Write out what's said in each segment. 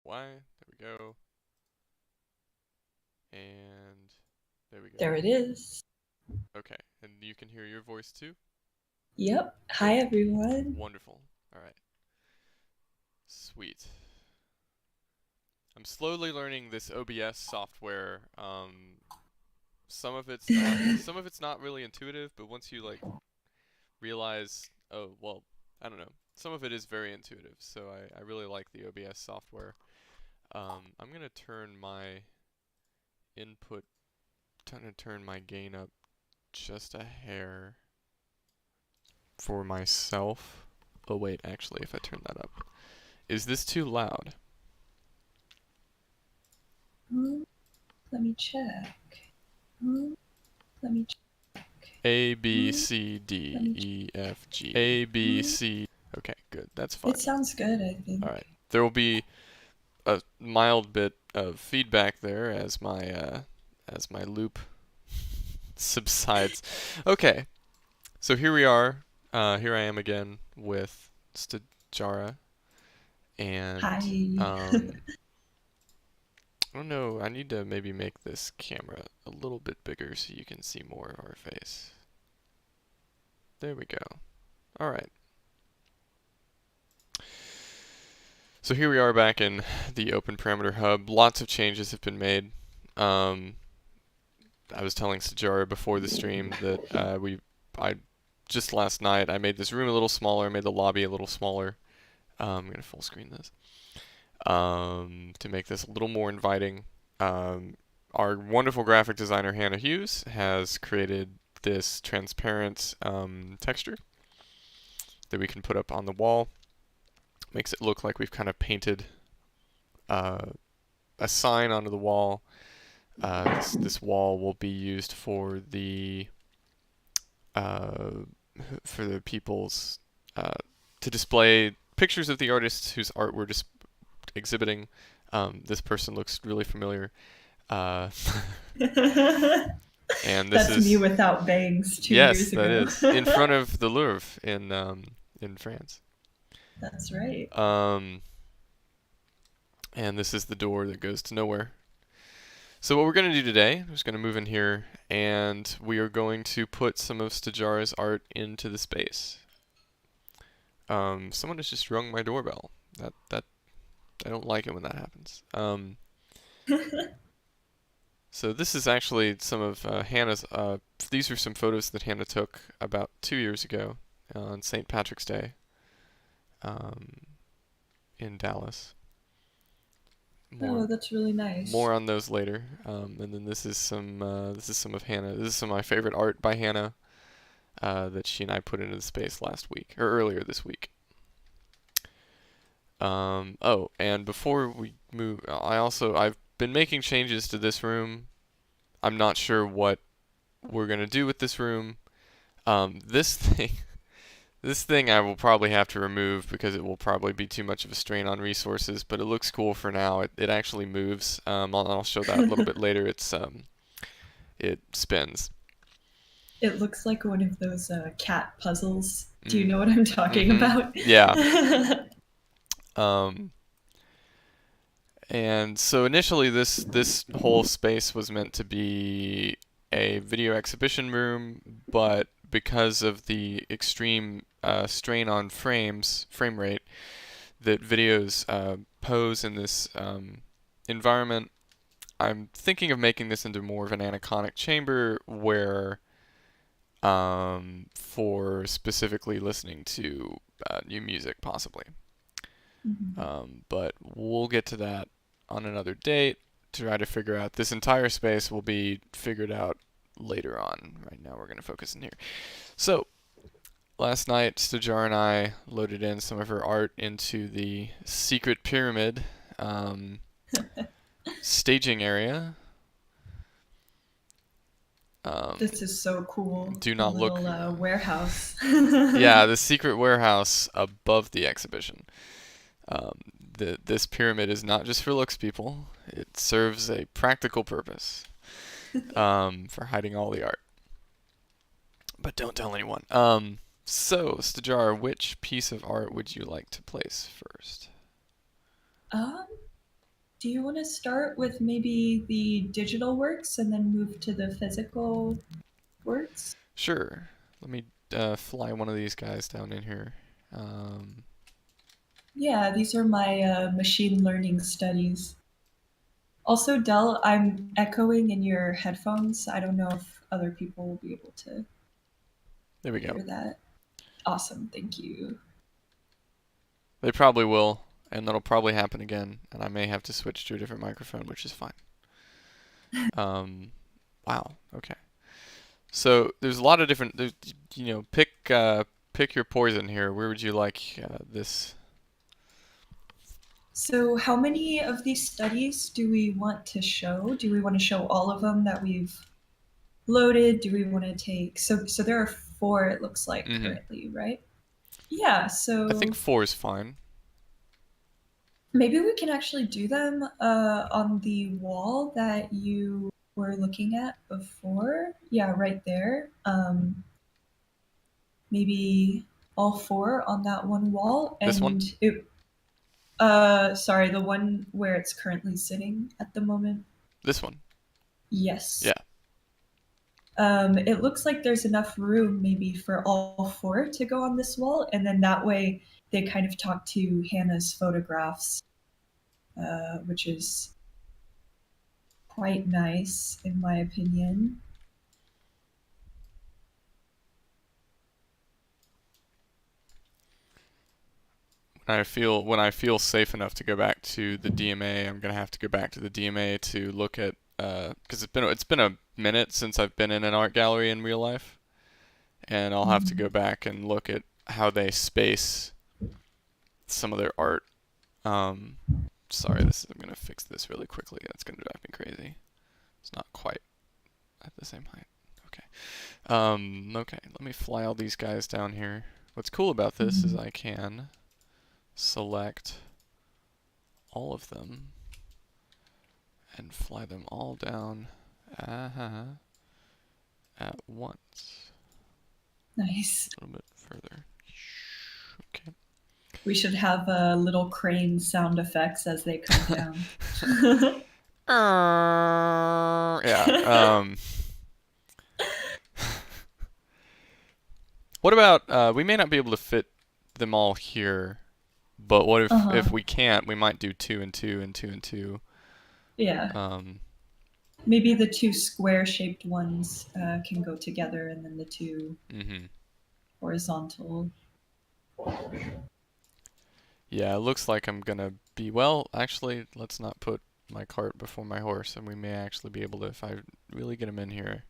Y. There we go. And there we go. There it is. Okay, and you can hear your voice too? Yep. Good. Hi, everyone. Wonderful. All right. Sweet. I'm slowly learning this OBS software. Some of it's not really intuitive, but once you like realize, oh, well, I don't know. Some of it is very intuitive, so I really like the OBS software. I'm gonna turn my input, turn my gain up just a hair for myself. Oh wait, actually, if I turn that up, is this too loud? Let me check. Let me check. A B C Let D me check. E F G A B C. Okay, good. That's fine. It sounds good, I All think. right. There will be a mild bit of feedback there as my loop subsides. Okay. So here we are. Here I am again with Stajara, and Hi. I don't know. I need to maybe make this camera a little bit bigger so you can see more of our face. There we go. All right. So here we are back in the Open Parameter Hub. Lots of changes have been made. I was telling Stajara before the stream that I just last night I made this room a little smaller, made the lobby a little smaller. I'm gonna full screen this to make this a little more inviting. Our wonderful graphic designer Hannah Hughes has created this transparent texture that we can put up on the wall. Makes it look like we've kind of painted a sign onto the wall. This wall will be used for the people's to display pictures of the artists whose art we're just exhibiting. This person looks really familiar. Uh, and this That's me is without bangs 2 years that ago. is in front of the Louvre in France. That's right. And this is the door that goes to nowhere. So what we're going to do today, I'm just going to move in here, and we are going to put some of Stajara's art into the space. Someone has just rung my doorbell. That I don't like it when that happens. So this is actually some of Hannah's. These are some photos that Hannah took about 2 years ago on St. Patrick's Day in Dallas. Oh, that's really nice. More on those later. And then this is some of Hannah. This is some of my favorite art by Hannah that she and I put into the space last week or earlier this week. Oh, and before we move, I've been making changes to this room. I'm not sure what we're gonna do with this room. This thing, this thing I will probably have to remove because it will probably be too much of a strain on resources. But it looks cool for now. It actually moves. I'll show that a little bit later. It spins. It looks like one of those cat puzzles. Do you know what I'm talking Mm-hmm. about? Yeah. And so initially this whole space was meant to be a video exhibition room, but because of the extreme strain on frame rate that videos pose in this environment, I'm thinking of making this into more of an anechoic chamber where for specifically listening to new music possibly. But we'll get to that on another date to try to figure out. This entire space will be figured out later on. Right now we're going to focus in here. So last night Stajara and I loaded in some of her art into the secret pyramid staging area. This is so cool. Do not the look. little warehouse. Yeah, the secret warehouse above the exhibition. This pyramid is not just for looks, people. It serves a practical purpose for hiding all the art. But don't tell anyone. So, Stajara, which piece of art would you like to place first? Um, Do you want to start with maybe the digital works and then move to the physical works? Sure. Let me fly one of these guys down in here. Um, Yeah, these are my machine learning studies. Also, Dell, I'm echoing in your headphones. I don't know if other people will be able to there we go. hear that. Awesome, thank you. They probably will, and that'll probably happen again, and I may have to switch to a different microphone, which is fine. Um, wow. Okay. So there's a lot of different. Pick your poison here. Where would you like this? So, how many of these studies do we want to show? Do we want to show all of them that we've loaded? Do we want to take so there are four it looks like Mm-hmm. currently, right? Yeah, I think so 4 is fine. maybe we can actually do them on the wall that you were looking at before. Yeah, right there. Maybe all four on that one wall, This one? and it sorry, the one where it's currently sitting at the moment. This one? Yes. Yeah. It looks like there's enough room maybe for all four to go on this wall, and then that way they kind of talk to Hannah's photographs, which is quite nice in my opinion. When I feel safe enough to go back to the DMA, I'm gonna have to go back to the DMA to look at because it's been a minute since I've been in an art gallery in real life, and I'll have to go Mhm. back and look at how they space some of their art. Um, Sorry, I'm gonna fix this really quickly. That's gonna drive me crazy. It's not quite at the same height. Okay. Okay. Let me fly all these guys down here. What's cool about this is Mhm. I can select all of them and fly them all down at once. Nice. A little bit further. Okay. We should have little crane sound effects as they come down. Yeah. What about we may not be able to fit them all here, but what Uh-huh. if we can't? We might do 2 and 2 and 2 and 2. Yeah. Um, Maybe the two square shaped ones can go together and then the two mhm. horizontal. Yeah, it looks like I'm gonna be, well, actually, let's not put my cart before my horse, and we may actually be able to, if I really get them in here,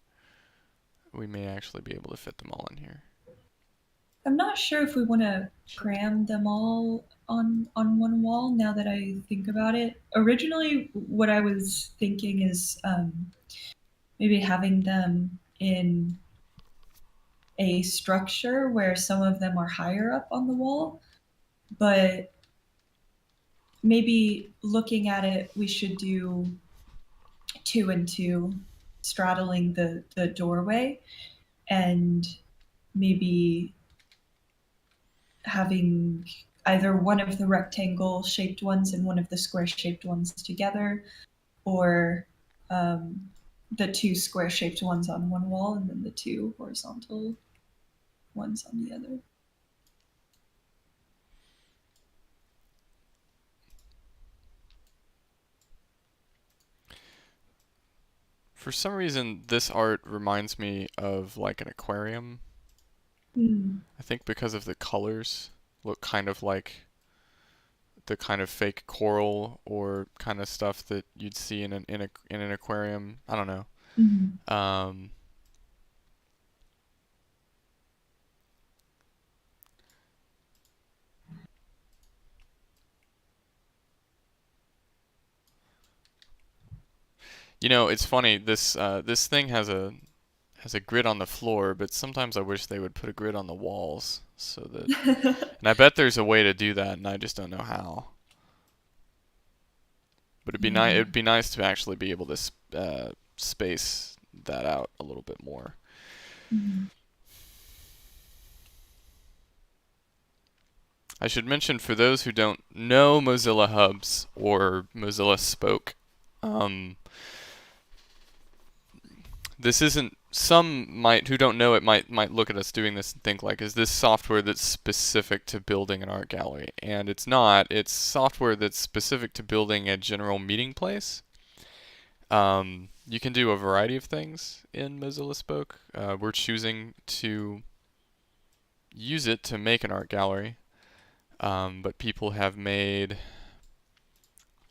we may actually be able to fit them all in here. I'm not sure if we want to cram them all on one wall now that I think about it. Originally, what I was thinking is maybe having them in a structure where some of them are higher up on the wall, but maybe looking at it, we should do two and two, straddling the doorway, and maybe having either one of the rectangle shaped ones and one of the square shaped ones together, or um, the two square shaped ones on one wall and then the two horizontal ones on the other. For some reason, this art reminds me of like an aquarium. Mm. I think because of the colors look kind of like the kind of fake coral or kind of stuff that you'd see in an aquarium. I don't know. Mm. Um, it's funny. This thing has a grid on the floor, but sometimes I wish they would put a grid on the walls so that. And I bet there's a way to do that, and I just don't know how. But it'd be nice. Yeah. It'd be nice to actually be able to space that out a little bit more. Mm. I should mention for those who don't know Mozilla Hubs or Mozilla Spoke, um, this isn't. Some might who don't know it might look at us doing this and think like, is this software that's specific to building an art gallery? And it's not. It's software that's specific to building a general meeting place. You can do a variety of things in Mozilla Spoke. We're choosing to use it to make an art gallery, but people have made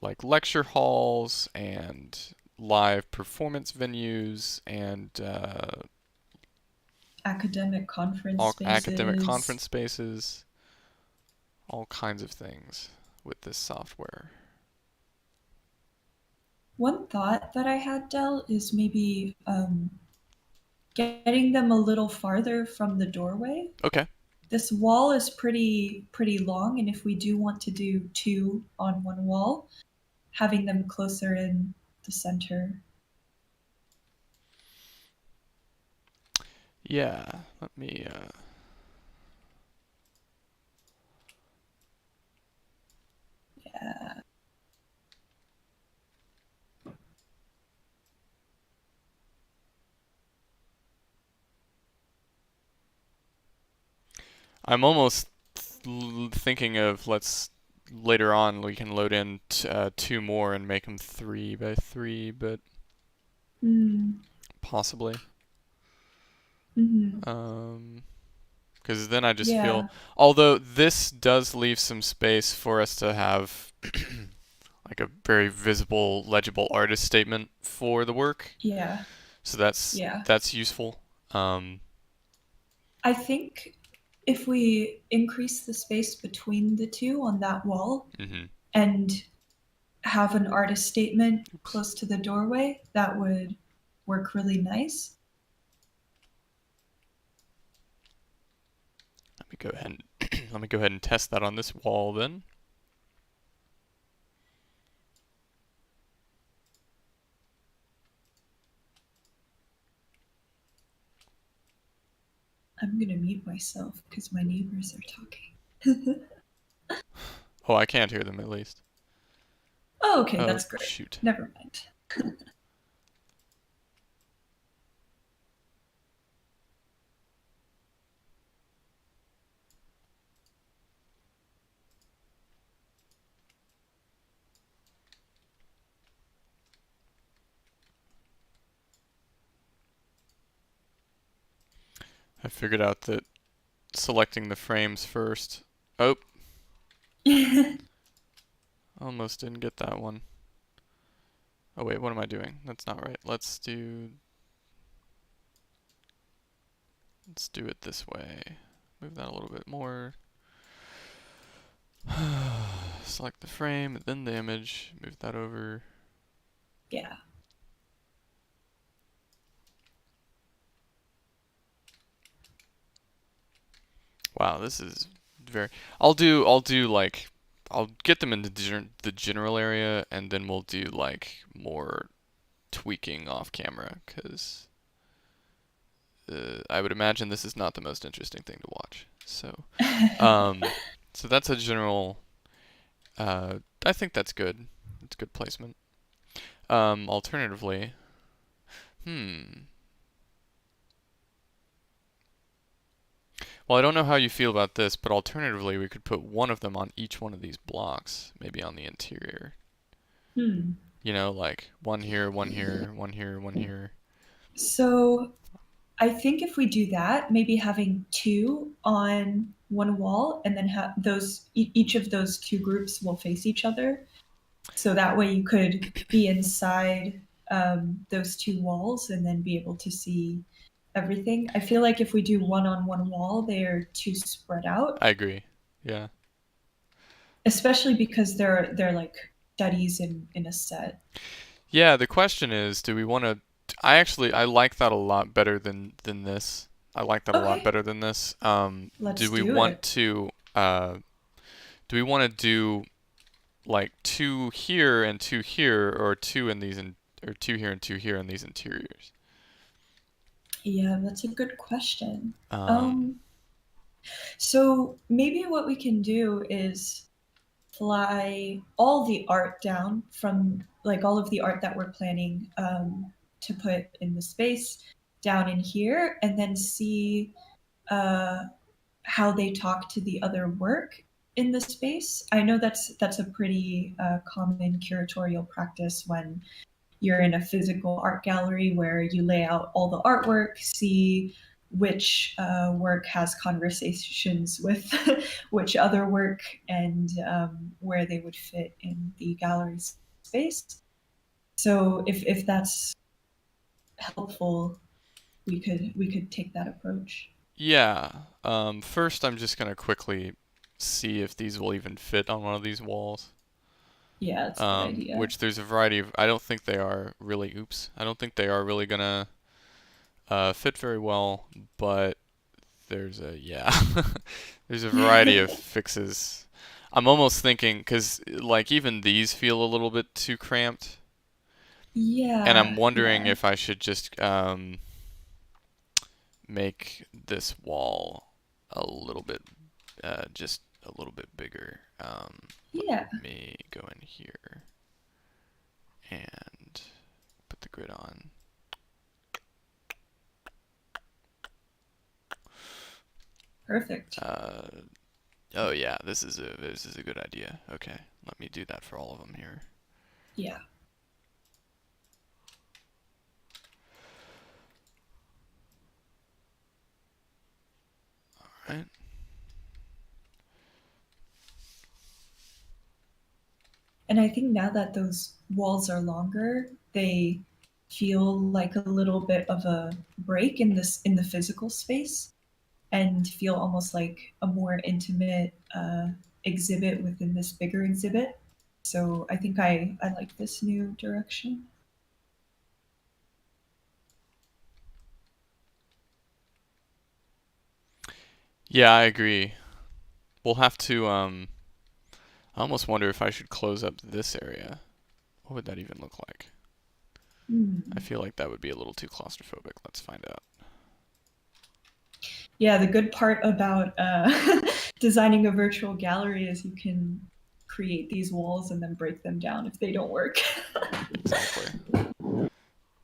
like lecture halls and live performance venues and Academic conference all academic spaces. conference spaces, all kinds of things with this software. One thought that I had, Dell, is maybe getting them a little farther from the doorway. Okay. This wall is pretty long, and if we do want to do two on one wall, having them closer in the center. Yeah. Let me. Yeah. I'm almost thinking of let's later on we can load in two more and make them 3 by 3, but Mm. possibly. Hmm. Because then I just feel, Yeah. although this does leave some space for us to have like a very visible, legible artist statement for the work. Yeah. So that's Yeah. that's useful. Um, I think if we increase the space between the two on that wall mhm. and have an artist statement Oops. close to the doorway, that would work really nice. Let me go ahead and let me go ahead and test that on this wall then. I'm gonna mute myself because my neighbors are talking. Oh, I can't hear them at least. Oh, okay, Oh, that's great. shoot. Never mind. I figured out that selecting the frames first. Oh, almost didn't get that one. Oh wait, what am I doing? That's not right. Let's do it this way. Move that a little bit more. Select the frame, then the image. Move that over. Yeah. Wow, this is very. I'll do like I'll get them into the general area, and then we'll do like more tweaking off camera, because I would imagine this is not the most interesting thing to watch. So, so that's a general. I think that's good. It's good placement. Alternatively, hmm. Well, I don't know how you feel about this, but alternatively, we could put one of them on each one of these blocks, maybe on the interior. Hmm. You know, like one here, one here, one here, one here. So I think if we do that, maybe having two on one wall and then have those, each of those two groups will face each other. So that way you could be inside those two walls and then be able to see everything. I feel like if we do one on one wall, they're too spread out, I agree. Yeah. especially because they're like studies in a set. Yeah, the question is, do we want to I like that a lot better than this. I like that a lot Okay, better than this. Do let's we do want it. to do we want to do like two here and two here, or two in these or two here and two here in these interiors? Yeah, that's a good question. Um, Um, So maybe what we can do is fly all the art down from like all of the art that we're planning to put in the space down in here, and then see uh, how they talk to the other work in the space. I know that's a pretty common curatorial practice when you're in a physical art gallery where you lay out all the artwork, see which work has conversations with which other work, and where they would fit in the gallery space. So if that's helpful, we could take that approach. Yeah. First, I'm just gonna quickly see if these will even fit on one of these walls. Yeah, that's a good idea. Which there's a variety of. I don't think they are really. Oops. I don't think they are really gonna fit very well, but there's a yeah. There's a variety of fixes. I'm almost thinking because like even these feel a little bit too cramped, and I'm Yeah, wondering yeah. if I should just make this wall a little bit just a little bit bigger. Yeah, Let me go in here and put the grid on. perfect. Uh, oh yeah, this is a good idea. Okay, let me do that for all of them here. Yeah. All right. And I think now that those walls are longer, they feel like a little bit of a break in the physical space, and feel almost like a more intimate exhibit within this bigger exhibit. So I think I like this new direction. Yeah, I agree. We'll have to I almost wonder if I should close up this area. What would that even look like? I Hmm. feel like that would be a little too claustrophobic. Let's find out. Yeah, the good part about designing a virtual gallery is you can create these walls and then break them down if they don't work. Exactly.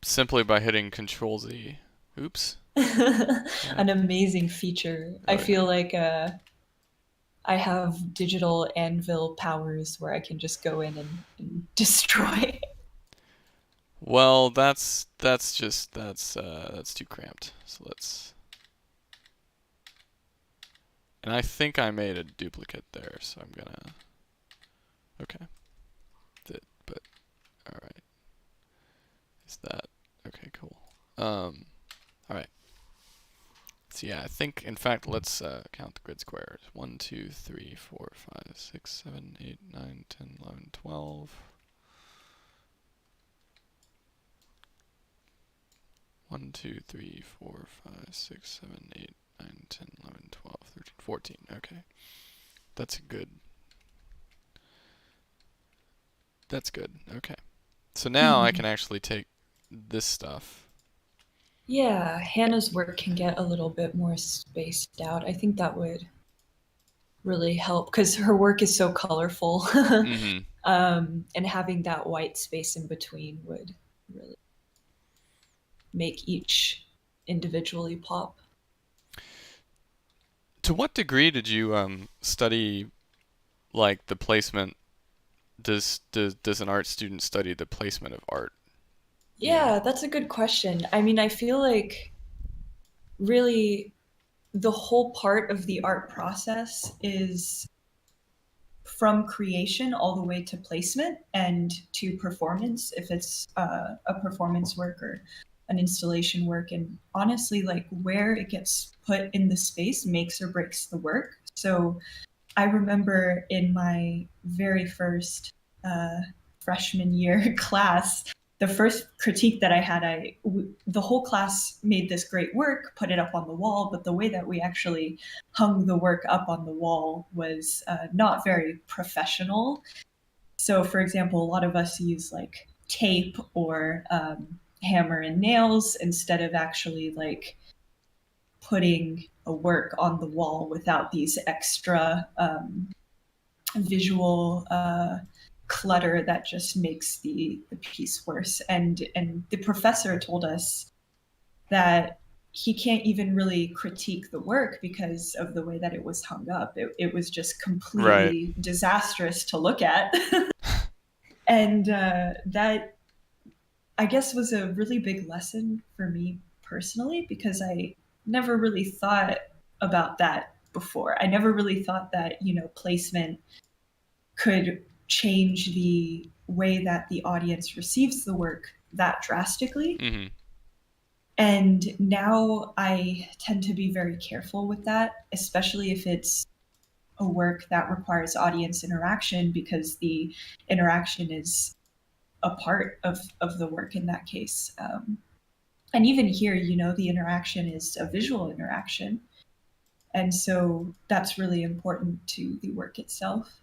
Simply by hitting Control Z. Oops. What? An amazing feature. I Oh yeah. feel like I have digital anvil powers where I can just go in and destroy. Well, that's too cramped. So let's. And I think I made a duplicate there, so I'm gonna. Okay. But all right. Is that okay? Cool. All right. So yeah, I think in fact let's count the grid squares. 1, 2, 3, 4, 5, 6, 7, 8, 9, 10, 11, 12. 1, 2, 3, 4, 5, 6, 7, 8, 9, 10, 11, 12, 13, 14. Okay. That's good. That's good. Okay. So now I can Mhm. actually take this stuff. Yeah, Hannah's work can get a little bit more spaced out. I think that would really help because her work is so colorful. Mm-hmm. And having that white space in between would really make each individually pop. To what degree did you study like the placement? Does an art student study the placement of art? You know. Yeah, that's a good question. I mean, I feel like really the whole part of the art process is from creation all the way to placement and to performance if it's a performance work or an installation work. And honestly, like where it gets put in the space makes or breaks the work. So I remember in my very first uh, freshman year class, the first critique that I had, the whole class made this great work, put it up on the wall, but the way that we actually hung the work up on the wall was not very professional. So, for example, a lot of us use like tape or hammer and nails instead of actually like putting a work on the wall without these extra visual clutter that just makes the piece worse. And the professor told us that he can't even really critique the work because of the way that it was hung up. It was just Right. completely disastrous to look at. And that, I guess, was a really big lesson for me personally because I never really thought about that before. I never really thought that, placement could change the way that the audience receives the work that drastically. Mhm. And now I tend to be very careful with that, especially if it's a work that requires audience interaction, because the interaction is a part of the work in that case. And even here, the interaction is a visual interaction. And so that's really important to the work itself.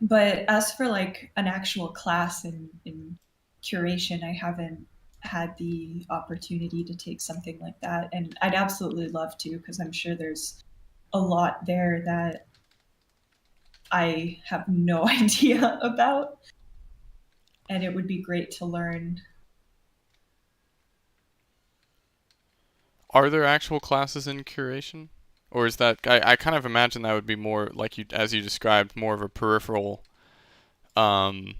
But as for like an actual class in curation, I haven't had the opportunity to take something like that. And I'd absolutely love to, because I'm sure there's a lot there that I have no idea about. And it would be great to learn. Are there actual classes in curation? Or is that I kind of imagine that would be more like you as you described, more of a peripheral um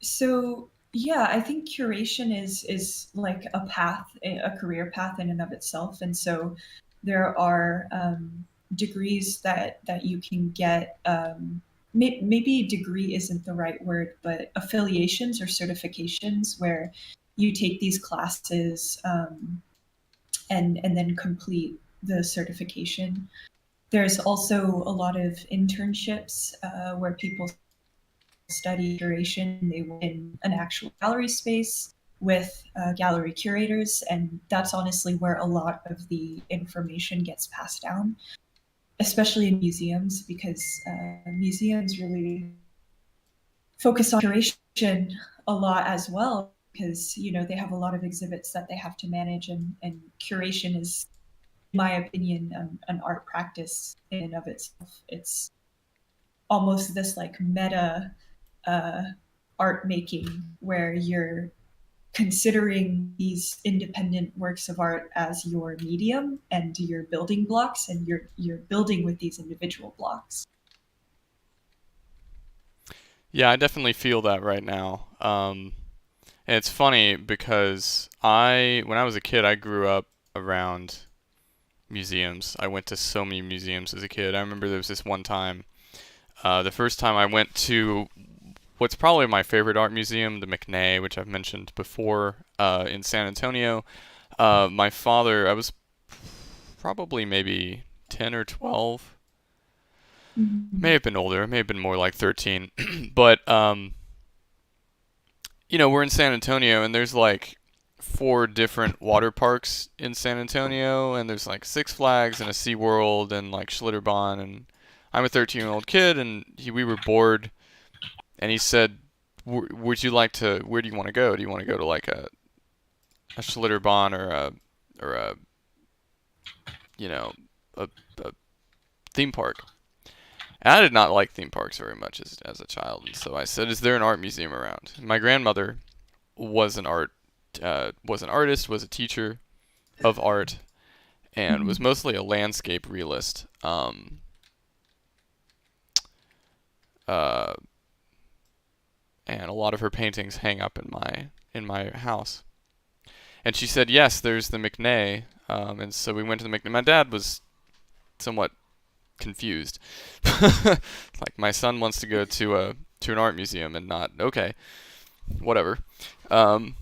So yeah, I think curation is like a path, a career path in and of itself. And so there are degrees that you can get. Maybe degree isn't the right word, but affiliations or certifications where you take these classes and then complete the certification. There's also a lot of internships where people study curation. They work in an actual gallery space with gallery curators, and that's honestly where a lot of the information gets passed down, especially in museums, because museums really focus on curation a lot as well, because they have a lot of exhibits that they have to manage, and curation is, in my opinion, an art practice in and of itself. It's almost this like meta uh, art making where you're considering these independent works of art as your medium and your building blocks, and you're building with these individual blocks. yeah, I definitely feel that right now. And it's funny because when I was a kid, I grew up around museums. I went to so many museums as a kid. I remember there was this one time, the first time I went to what's probably my favorite art museum, the McNay, which I've mentioned before, in San Antonio. My father, I was probably maybe 10 or 12. May Mhm. have been older. May have been more like 13. But we're in San Antonio, and there's like four different water parks in San Antonio, and there's like Six Flags and a SeaWorld and like Schlitterbahn, and I'm a 13-year-old kid, and we were bored, and he said, "Would you like to? Where do you want to go? Do you want to go to like a Schlitterbahn or a you know a theme park?" And I did not like theme parks very much as a child, and so I said, "Is there an art museum around?" And my grandmother was an artist, was a teacher of art, and was Mhm. mostly a landscape realist. Uh, and a lot of her paintings hang up in my house. And she said, "Yes, there's the McNay." And so we went to the McNay. My dad was somewhat confused. Like my son wants to go to an art museum and not okay, whatever. Um,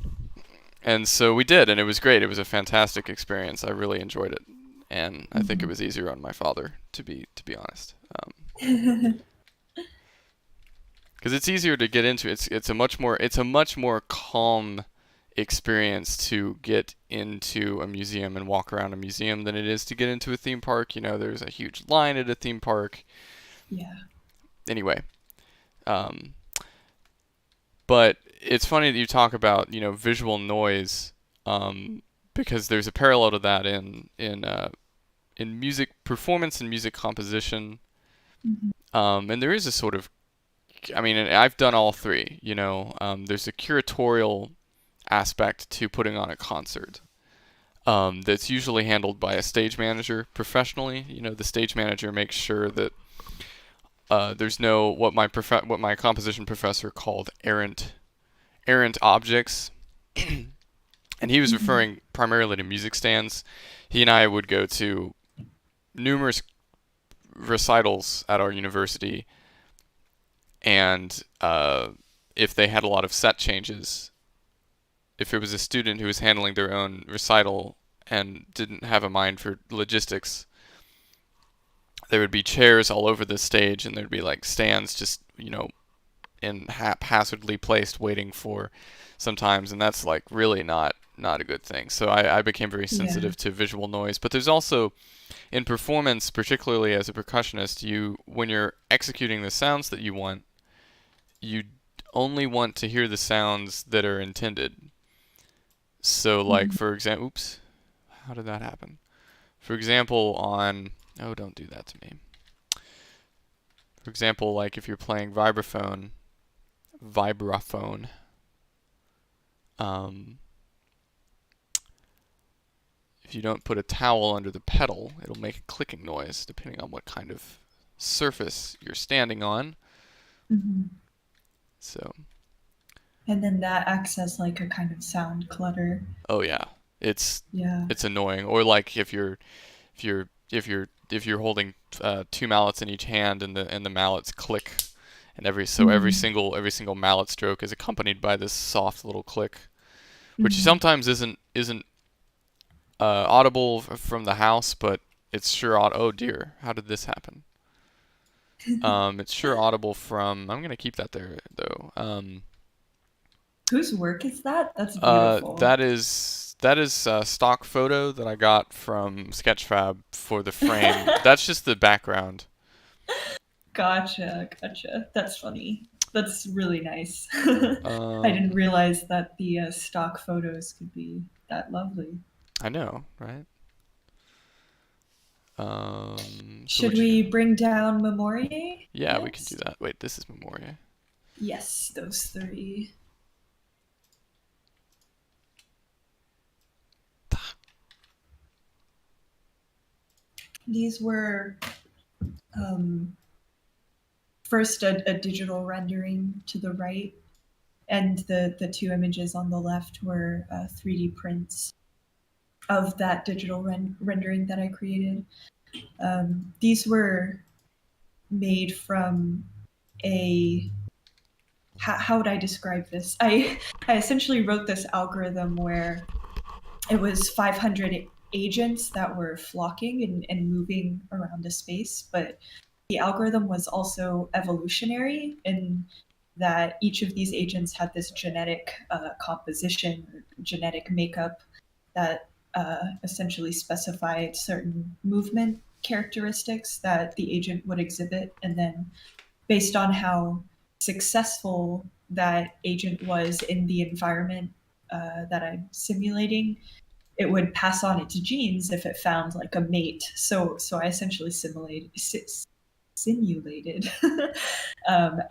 and so we did, and it was great. It was a fantastic experience. I really enjoyed it, and I think it Mhm. was easier on my father to be honest, because it's easier to get into. It's a much more calm experience to get into a museum and walk around a museum than it is to get into a theme park. There's a huge line at a theme park. Yeah. Anyway, um, but it's funny that you talk about visual noise. Um, because there's a parallel to that in music performance and music composition. Mhm. And there is a sort of, I mean, and I've done all three. There's a curatorial aspect to putting on a concert. That's usually handled by a stage manager professionally. The stage manager makes sure that there's no what my composition professor called errant objects, and he was Mhm. referring primarily to music stands. He and I would go to numerous recitals at our university, and if they had a lot of set changes, if it was a student who was handling their own recital and didn't have a mind for logistics, there would be chairs all over the stage, and there'd be like stands just in haphazardly placed, waiting for sometimes, and that's like really not a good thing. So I became very Yeah. sensitive to visual noise. But there's also in performance, particularly as a percussionist, you when you're executing the sounds that you want, you only want to hear the sounds that are intended. So like Mhm. for example, oops, how did that happen? For example, on oh, don't do that to me. For example, like if you're playing vibraphone, um, if you don't put a towel under the pedal, it'll make a clicking noise depending on what kind of surface you're standing on. Mhm. So, And then that acts as like a kind of sound clutter. oh yeah, it's Yeah. it's annoying. Or like if you're holding two mallets in each hand, and the mallets click, and every Mhm. single mallet stroke is accompanied by this soft little click, which Mhm. sometimes isn't audible from the house, but it's sure oh dear, how did this happen? It's sure audible from. I'm gonna keep that there though. Whose work is that? That's beautiful. That is a stock photo that I got from Sketchfab for the frame. That's just the background. Gotcha, gotcha. That's funny. That's really nice. I didn't Um, realize that the stock photos could be that lovely. I know, right? So Should would you? we bring down Memorie Yeah, we can do next? that. Wait, this is Memoria. Yes, those three. These were um, first a digital rendering to the right, and the two images on the left were 3D prints of that digital rendering that I created. These were made from a how would I describe this? I essentially wrote this algorithm where it was 500 agents that were flocking and moving around a space, but the algorithm was also evolutionary in that each of these agents had this genetic composition or genetic makeup that essentially specified certain movement characteristics that the agent would exhibit. And then, based on how successful that agent was in the environment that I'm simulating, it would pass on its genes if it found like a mate. So I essentially simulated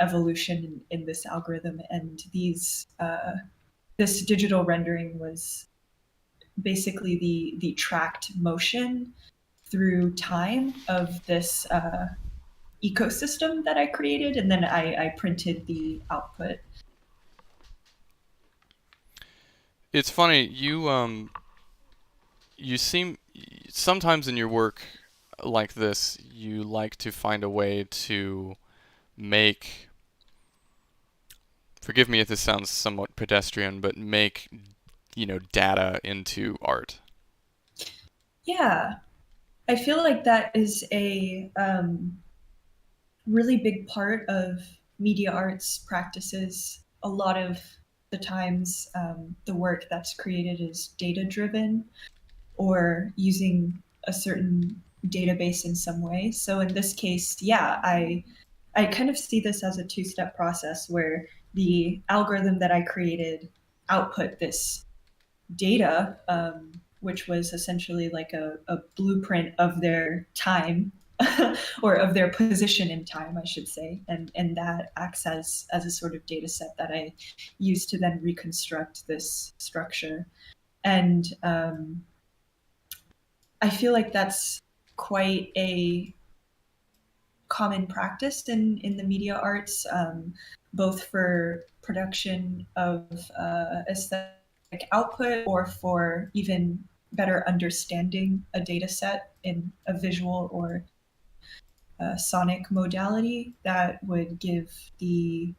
evolution in this algorithm, and this digital rendering was basically the tracked motion through time of this ecosystem that I created, and then I printed the output. It's funny. You seem sometimes in your work like this, you like to find a way to make. Forgive me if this sounds somewhat pedestrian, but make data into art. Yeah, I feel like that is a really big part of media arts practices. A lot of the times, the work that's created is data driven or using a certain database in some way. So in this case, yeah, I kind of see this as a two-step process where the algorithm that I created output this data which was essentially like a blueprint of their time or of their position in time, I should say. And that acts as a sort of data set that I use to then reconstruct this structure. And I feel like that's quite a common practice in the media arts, both for production of aesthetic output or for even better understanding a data set in a visual or sonic modality that would give the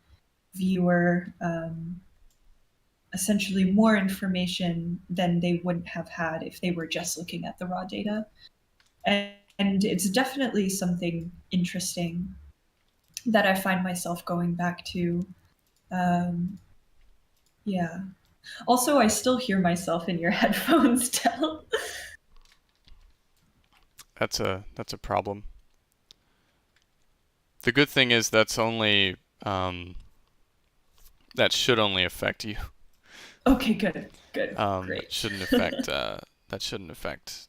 viewer essentially more information than they wouldn't have had if they were just looking at the raw data. And it's definitely something interesting that I find myself going back to. Um, yeah. Also, I still hear myself in your headphones, Del. That's a problem. The good thing is that should only affect you. Okay, good, good, That great. shouldn't affect that shouldn't affect.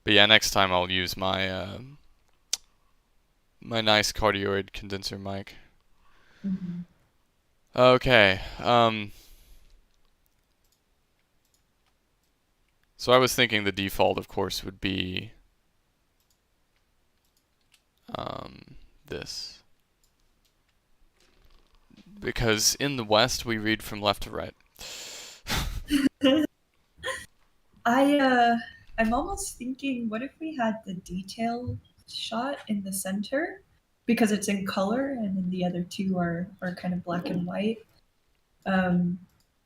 But yeah, next time I'll use my nice cardioid condenser mic. Mhm. Okay. So I was thinking the default, of course, would be this. Because in the West, we read from left to right. I'm almost thinking, what if we had the detail shot in the center because it's in color, and then the other two are kind of black and white. Um,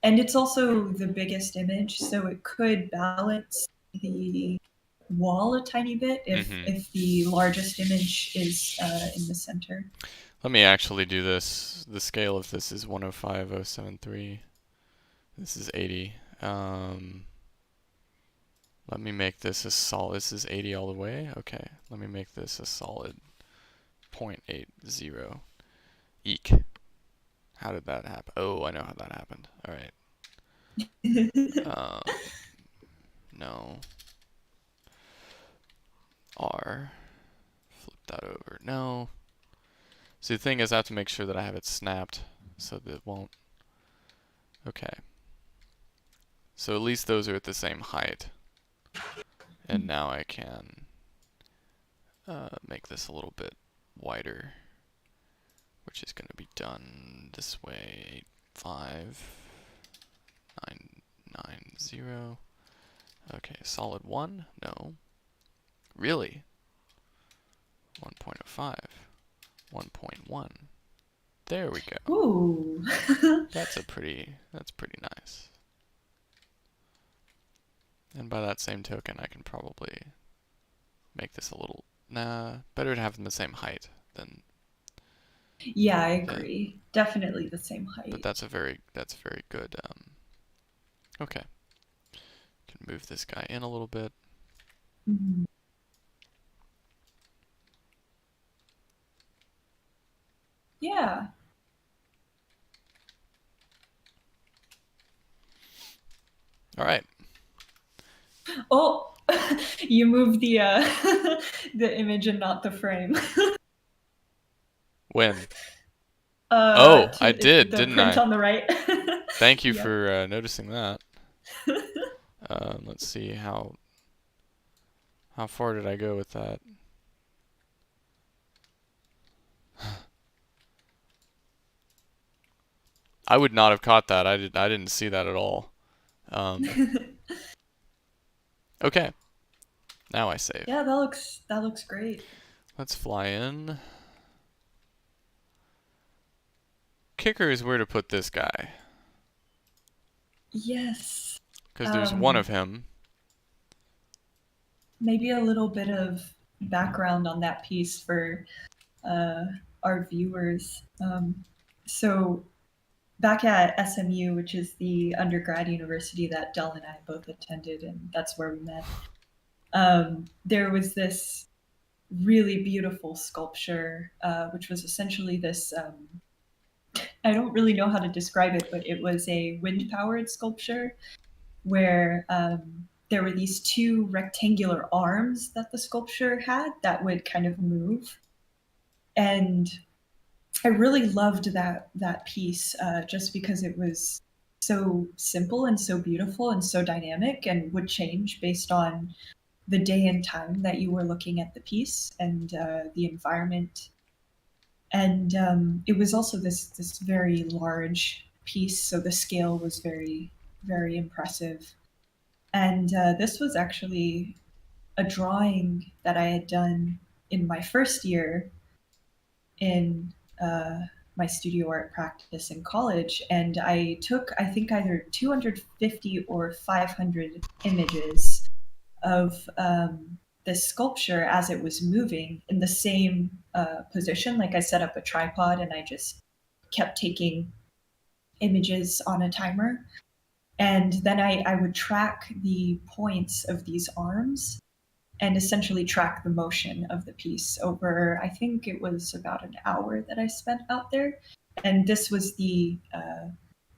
and it's also the biggest image, so it could balance the wall a tiny bit Mm-hmm. if the largest image is in the center. Let me actually do this. The scale of this is 105,073. This is 80. Let me make this a solid. This is 80 all the way. Okay. Let me make this a solid 0.80. Eek. How did that happen? Oh, I know how that happened. All right. No. R. Flip that over. No. See, the thing is, I have to make sure that I have it snapped so that it won't. Okay. So at least those are at the same height. And now I can make this a little bit wider, which is going to be done this way. 85990. Okay, solid 1? No. Really? 1.05. 1.1. There we go. Ooh. That's pretty nice. And by that same token, I can probably make this a little, nah, better to have them the same height than, Yeah, I agree. Definitely the same but height. that's very good. Okay. Can move this guy in a little bit. Mhm. Yeah. All right. Oh, you moved the the image and not the frame. When? Oh, I To did, the didn't print I? on the right. Thank you Yep. for noticing that. Let's see how far did I go with that? I would not have caught that. I didn't see that at all. Okay. Now I save. Yeah, that looks great. Let's fly in. Kicker is where to put this guy. Yes. Because there's one Um, of him. maybe a little bit of background on that piece for uh, our viewers. So back at SMU, which is the undergrad university that Dell and I both attended, and that's where we met. There was this really beautiful sculpture, which was essentially this. I don't really know how to describe it, but it was a wind-powered sculpture where there were these two rectangular arms that the sculpture had that would kind of move, and I really loved that piece just because it was so simple and so beautiful and so dynamic and would change based on the day and time that you were looking at the piece and the environment. And it was also this very large piece, so the scale was very impressive. And this was actually a drawing that I had done in my first year in uh, my studio art practice in college, and I took, I think, either 250 or 500 images of this sculpture as it was moving in the same position. Like I set up a tripod and I just kept taking images on a timer. And then I would track the points of these arms and essentially track the motion of the piece over, I think it was about an hour that I spent out there. And this was the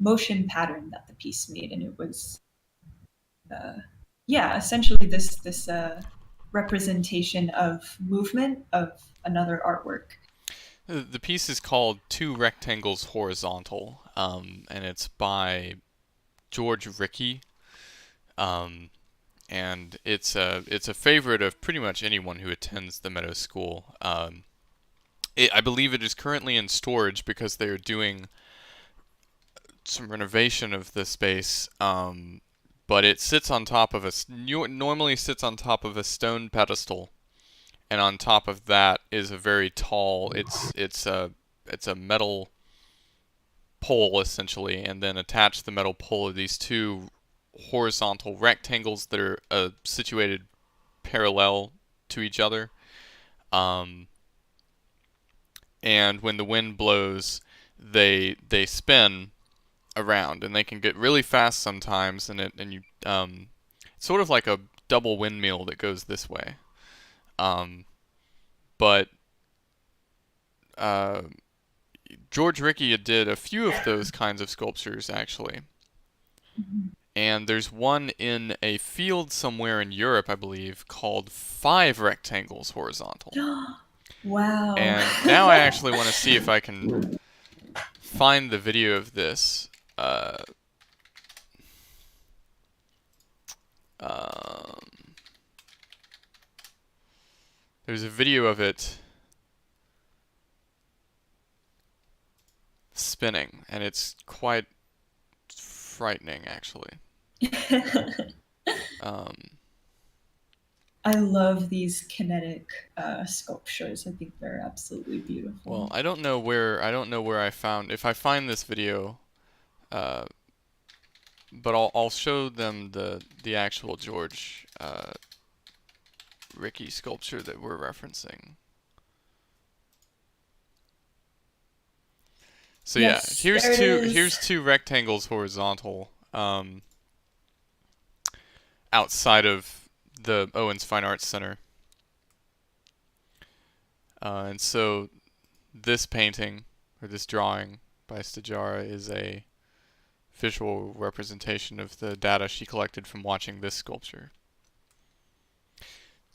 motion pattern that the piece made. And it was, yeah, essentially this representation of movement of another artwork. The piece is called Two Rectangles Horizontal, and it's by George Rickey, um, and it's a favorite of pretty much anyone who attends the Meadow School. I believe it is currently in storage because they are doing some renovation of the space. But it sits on top of normally sits on top of a stone pedestal, and on top of that is a very tall. It's a metal pole essentially, and then attached to the metal pole are these two horizontal rectangles that are situated parallel to each other. Um, and when the wind blows, they spin around, and they can get really fast sometimes, and you it's sort of like a double windmill that goes this way. Um, but uh, George Rickey did a few of those kinds of sculptures actually, and there's one in a field somewhere in Europe, I believe, called Five Rectangles Horizontal. Wow. And now I actually want to see if I can find the video of this. Um, there's a video of it spinning, and it's quite frightening, actually. Um, I love these kinetic sculptures. I think they're absolutely well, beautiful. I don't know where I found. If I find this video, uh, but I'll show them the actual George Rickey sculpture that we're referencing. So yeah, Yes, there it is. here's two rectangles horizontal outside of the Owens Fine Arts Center. And so this painting or this drawing by Stajara is a visual representation of the data she collected from watching this sculpture.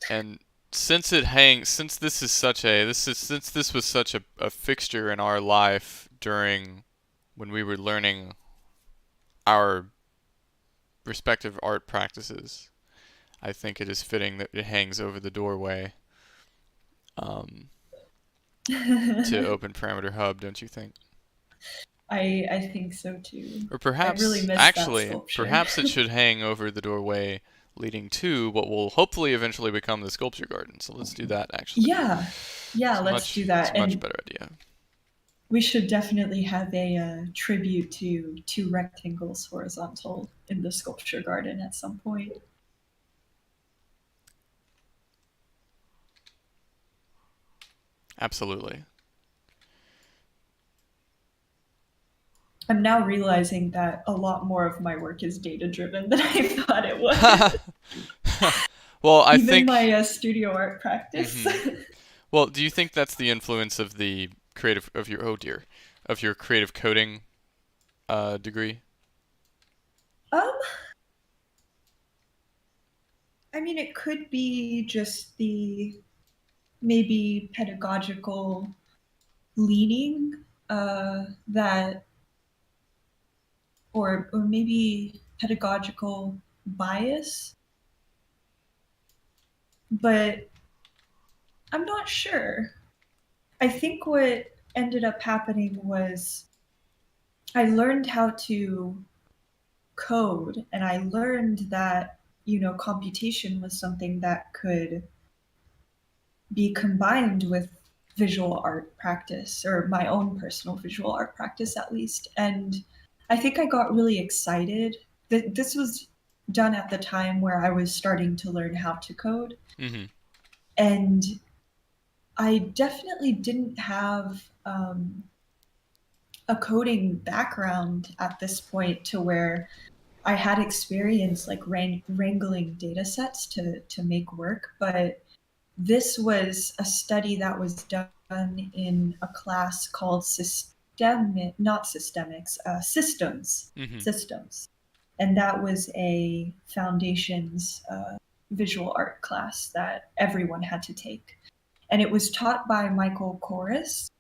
And since this was such a fixture in our life during when we were learning our respective art practices, I think it is fitting that it hangs over the doorway to Open Parameter Hub, don't you think? I think so too. Or I really perhaps, miss that actually, sculpture. perhaps it should hang over the doorway leading to what will hopefully eventually become the sculpture garden. So let's do that, actually. Yeah, yeah, let's do It's that. a much And better idea. we should definitely have a tribute to two rectangles horizontal in the sculpture garden at some point. Absolutely. I'm now realizing that a lot more of my work is data driven than I thought it was. Well, I Even think. my studio art practice. Mhm. Well, do you think that's the influence of the creative of your oh dear, of your creative coding degree? um, I mean, it could be just the maybe pedagogical leaning that, or maybe pedagogical bias, but I'm not sure. I think what ended up happening was I learned how to code, and I learned that, computation was something that could be combined with visual art practice, or my own personal visual art practice at least. And I think I got really excited. This was done at the time where I was starting to learn how to code. Mm-hmm. And I definitely didn't have a coding background at this point to where I had experience like wrangling data sets to make work, but this was a study that was done in a class called not systemics, systems, Mm-hmm. systems. And that was a foundations visual art class that everyone had to take. And it was taught by Michael Corris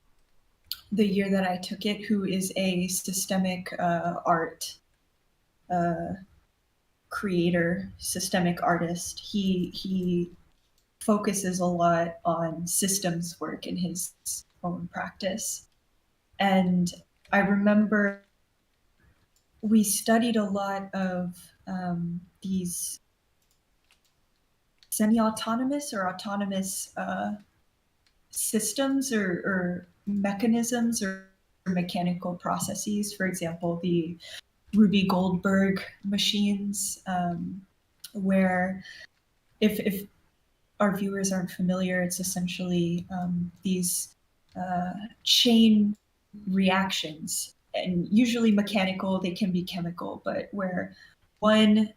the year that I took it, who is a systemic art uh, creator, systemic artist. He focuses a lot on systems work in his own practice. And I remember we studied a lot of these semi-autonomous or autonomous systems or mechanisms or mechanical processes. For example, the Ruby Goldberg machines, where if our viewers aren't familiar, it's essentially these chain reactions, and usually mechanical, they can be chemical, but where one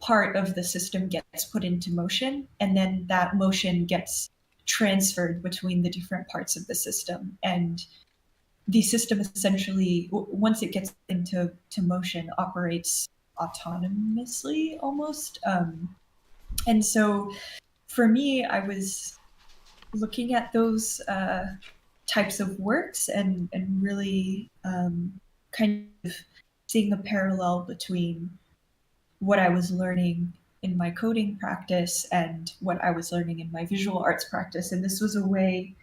part of the system gets put into motion, and then that motion gets transferred between the different parts of the system. And the system essentially, once it gets into motion, operates autonomously almost. And so for me, I was looking at those types of works and really kind of seeing a parallel between what I was learning in my coding practice and what I was learning in my visual arts practice. And this was a way,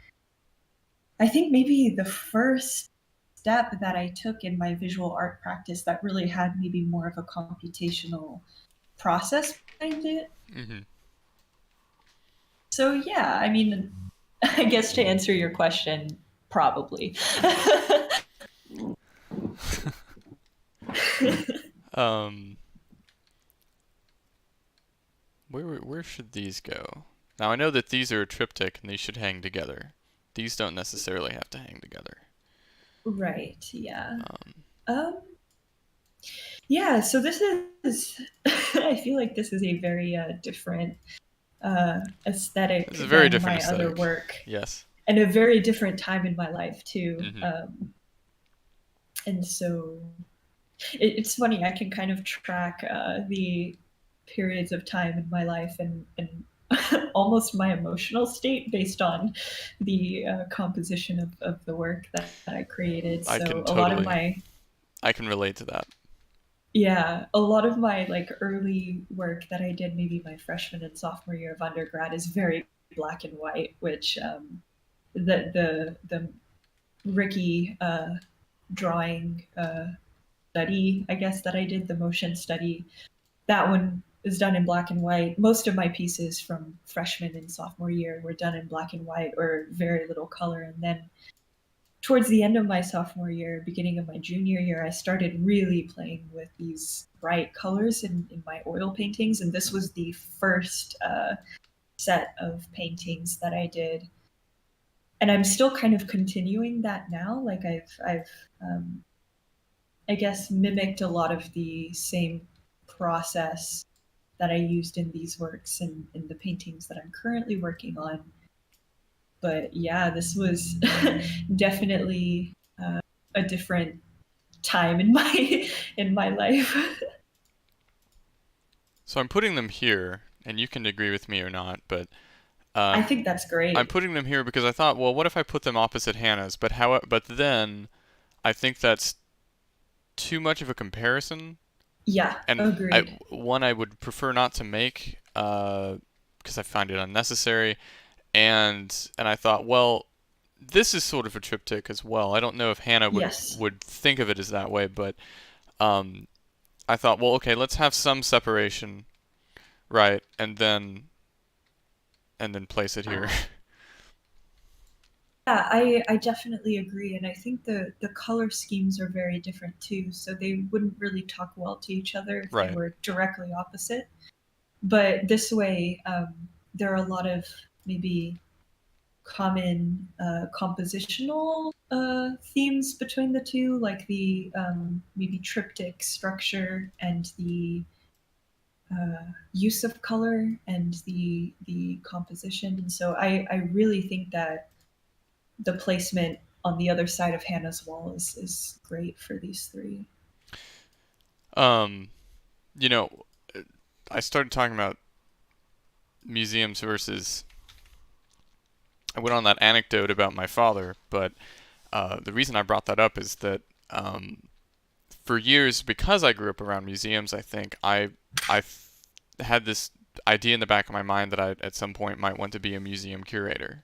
I think maybe the first step that I took in my visual art practice that really had maybe more of a computational process behind it. Mm-hmm. So yeah, I mean, I guess to answer your question, probably. um, where should these go? Now I know that these are a triptych and these should hang together. These don't necessarily have to hang together. Right, yeah. Um, Um, yeah, so this is, I feel like this is a very different this is a aesthetic very than different my other aesthetic. work, Yes. and a very different time in my life, too. Mm-hmm. And so it's funny, I can kind of track the periods of time in my life and almost my emotional state based on the composition of the work that I created. I So can a lot of totally, my, I can relate to that. yeah, a lot of my like early work that I did maybe my freshman and sophomore year of undergrad is very black and white, which the Ricky drawing study, I guess, that I did, the motion study, that one is done in black and white. Most of my pieces from freshman and sophomore year were done in black and white or very little color. And then towards the end of my sophomore year, beginning of my junior year, I started really playing with these bright colors in my oil paintings. And this was the first set of paintings that I did. And I'm still kind of continuing that now. Like I've I guess mimicked a lot of the same process that I used in these works and in the paintings that I'm currently working on. But yeah, this was definitely a different time in my in my life. So I'm putting them here, and you can agree with me or not, but I um, think that's I'm great. putting them here because I thought, well, what if I put them opposite Hannah's? But then I think that's too much of a comparison, Yeah, and agreed. one I would prefer not to make, because I find it unnecessary, and I thought, well, this is sort of a triptych as well. I don't know if Hannah Yes. would think of it as that way, but um, I thought, well, okay, let's have some separation, right, and then place it here. Yeah, I definitely agree, and I think the color schemes are very different too. So they wouldn't really talk well to each other if they Right. were directly opposite. But this way, there are a lot of maybe common compositional themes between the two, like the maybe triptych structure and the use of color and the composition. And so I really think that the placement on the other side of Hannah's wall is great for these three. Um, you know, I started talking about museums versus. I went on that anecdote about my father, but the reason I brought that up is that for years, because I grew up around museums, I think had this idea in the back of my mind that I at some point might want to be a museum curator,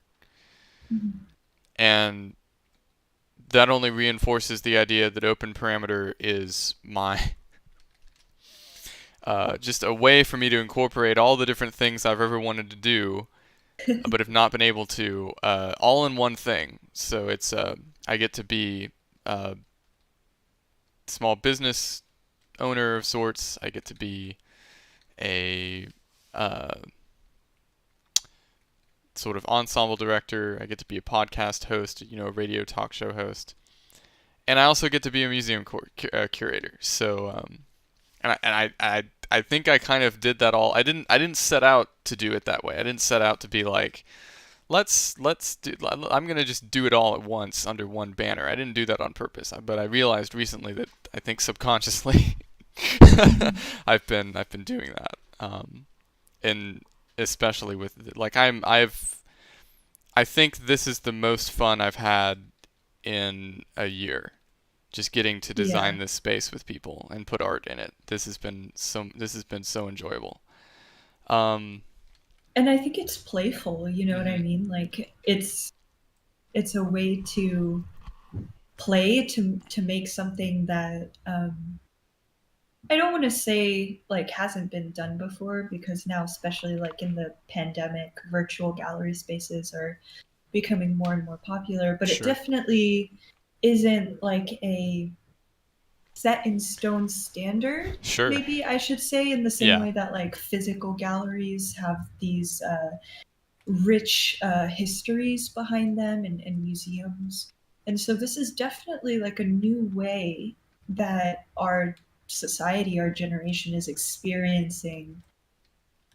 Mhm. and that only reinforces the idea that open parameter is my just a way for me to incorporate all the different things I've ever wanted to do, but have not been able to, all in one thing. So it's I get to be a small business owner of sorts. I get to be a uh, sort of ensemble director. I get to be a podcast host, a radio talk show host, and I also get to be a museum curator. So and I think I kind of did that all. I didn't set out to do it that way. I didn't set out to be like, let's do. I'm gonna just do it all at once under one banner. I didn't do that on purpose. But I realized recently that I think subconsciously Mhm. I've been doing that. And especially with like I think this is the most fun I've had in a year. Just getting to Yeah. design this space with people and put art in it. This has been so enjoyable. Um, And I think it's playful, you know what I mhm, mean? Like it's a way to play to make something that I don't want to say like hasn't been done before because now especially like in the pandemic virtual gallery spaces are becoming more and more popular, but it sure. definitely isn't like a set in stone standard, Sure. maybe I should say, in the same Yeah. way that like physical galleries have these rich histories behind them and museums. And so this is definitely like a new way that our society, our generation is experiencing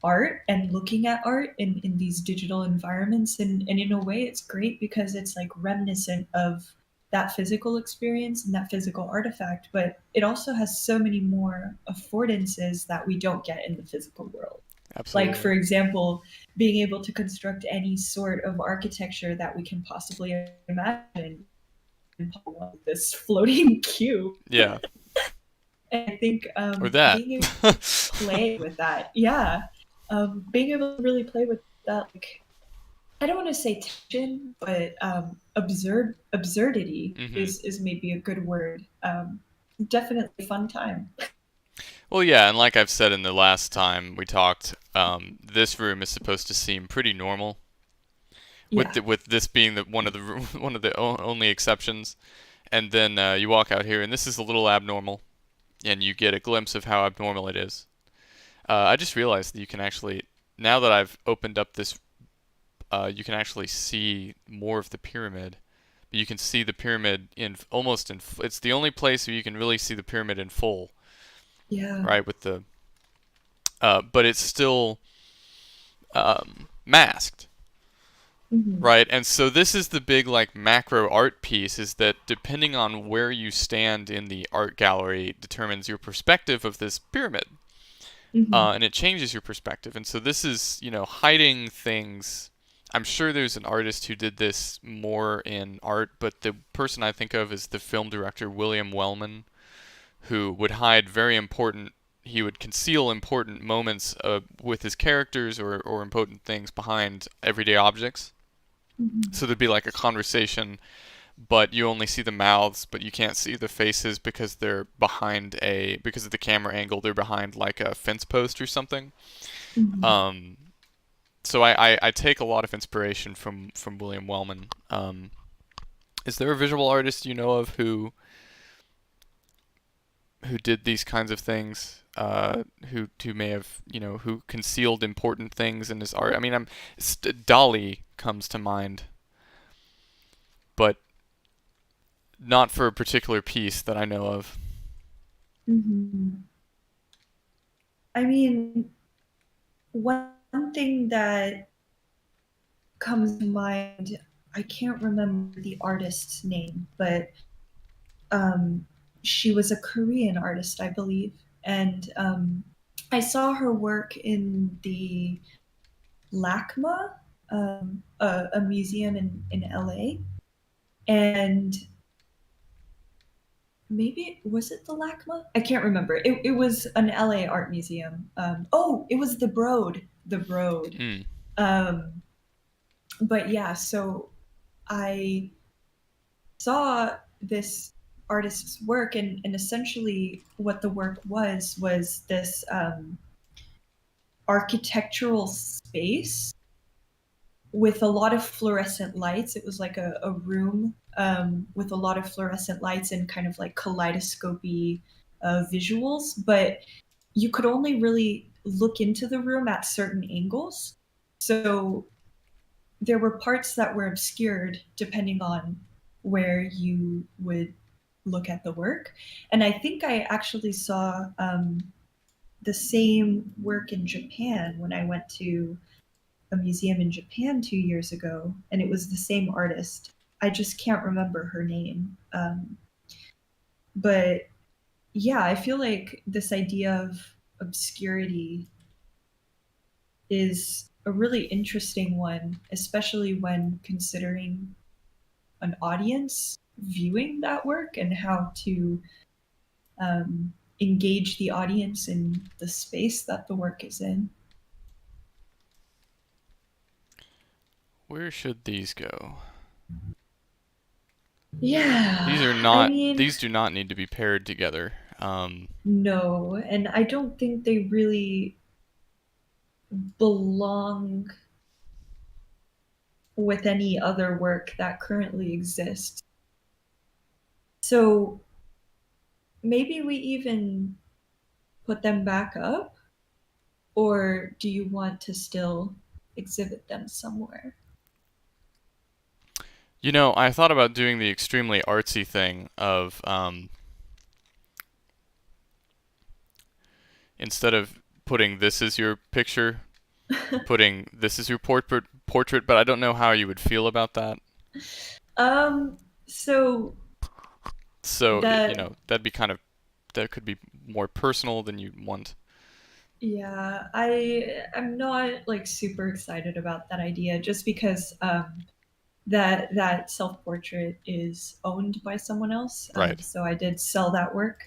art and looking at art in these digital environments. And in a way, it's great because it's like reminiscent of that physical experience and that physical artifact, but it also has so many more affordances that we don't get in the physical world. Like, Absolutely. for example, being able to construct any sort of architecture that we can possibly imagine in this floating cube. Yeah. And I think Or that. being able to play with that, yeah, being able to really play with that, like, I don't want to say tension, but absurdity Mhm. is maybe a good word. Definitely fun time. Well, yeah, and like I've said in the last time we talked, this room is supposed to seem pretty normal, Yeah. with this being the one of the one of the only exceptions. And then you walk out here, and this is a little abnormal, and you get a glimpse of how abnormal it is. I just realized that you can actually, now that I've opened up this, you can actually see more of the pyramid. You can see the pyramid in almost in. It's the only place where you can really see the pyramid in full, Yeah. right? But it's still masked, Hmm. right? And so this is the big like macro art piece, is that depending on where you stand in the art gallery determines your perspective of this pyramid, Hmm. and it changes your perspective. And so this is, hiding things. I'm sure there's an artist who did this more in art, but the person I think of is the film director William Wellman, who would hide very important, he would conceal important moments with his characters or important things behind everyday objects. So Hmm. there'd be like a conversation, but you only see the mouths, but you can't see the faces because they're because of the camera angle, they're behind like a fence post or something. Hmm. Um, so I take a lot of inspiration from William Wellman. Is there a visual artist you know of who did these kinds of things? Who may have who concealed important things in his art? I mean, Dali comes to mind, but not for a particular piece that I know of. Hmm. I mean, one thing that comes to mind, I can't remember the artist's name, but um, she was a Korean artist, I believe. And I saw her work in the LACMA, a museum in LA. And maybe, was it the LACMA? I can't remember. It was an LA art museum. Oh, it was the Broad. The Broad. Mm. Um, but yeah, so I saw this artist's work, and essentially what the work was this architectural space with a lot of fluorescent lights. It was like a room with a lot of fluorescent lights and kind of like kaleidoscopy visuals, but you could only really look into the room at certain angles. So there were parts that were obscured depending on where you would look at the work. And I think I actually saw the same work in Japan when I went to a museum in Japan 2 years ago, and it was the same artist. I just can't remember her name. But yeah, I feel like this idea of obscurity is a really interesting one, especially when considering an audience viewing that work and how to engage the audience in the space that the work is in. Where should these go? Yeah, These are I not. mean, These do not need to be paired together. no, and I don't think they really belong with any other work that currently exists. So maybe we even put them back up, or do you want to still exhibit them somewhere? I thought about doing the extremely artsy thing of instead of putting this as your picture, putting this as your portrait, but I don't know how you would feel about that. um, so So, that that could be more personal than you want. yeah, I'm not like super excited about that idea just because that self portrait is owned by someone else. Right. So I did sell that work,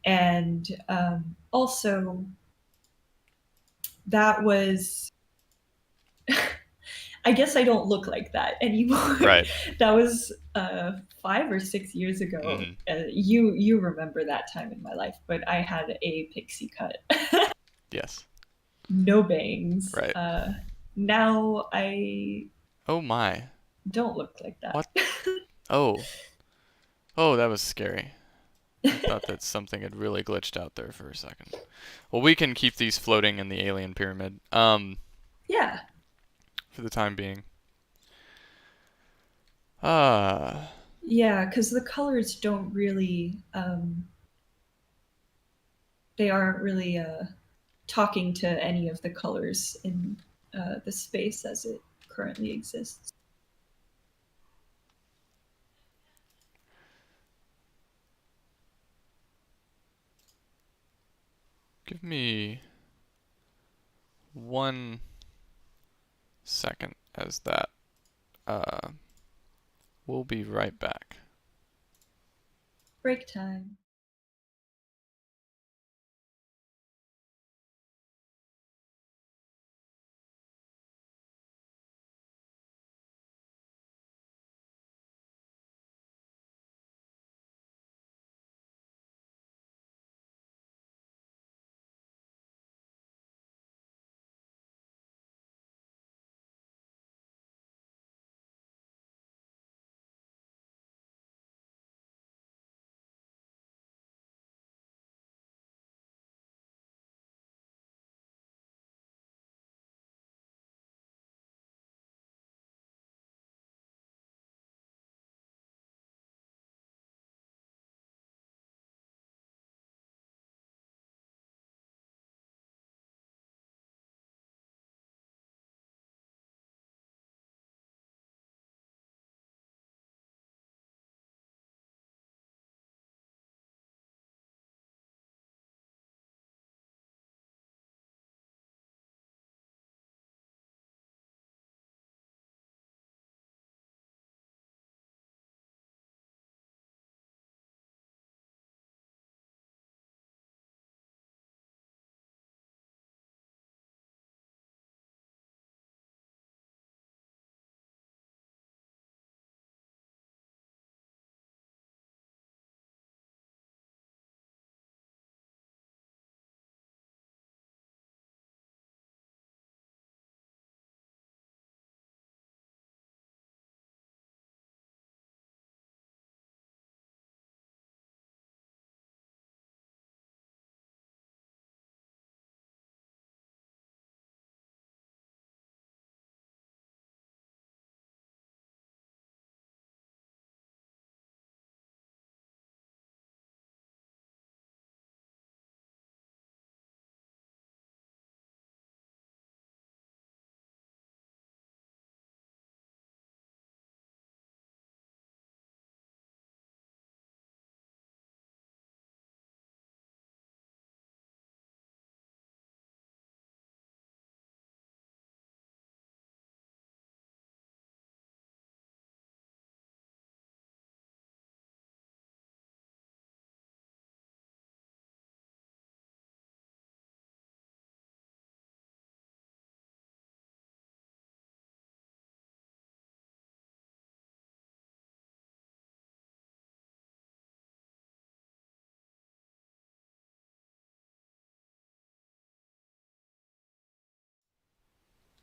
and also that was. I guess I don't look like that anymore. Right. That was 5 or 6 years ago. Hmm. You remember that time in my life, but I had a pixie cut, Yes. no bangs. Right. Now I Oh my. don't look like that. What? Oh. Oh, that was scary. I thought that something had really glitched out there for a second. Well, we can keep these floating in the alien pyramid. Yeah, For the time being. Ah. yeah, because the colors don't really, they aren't really talking to any of the colors in the space as it currently exists. Give me 1 second as that. We'll be right back. Break time.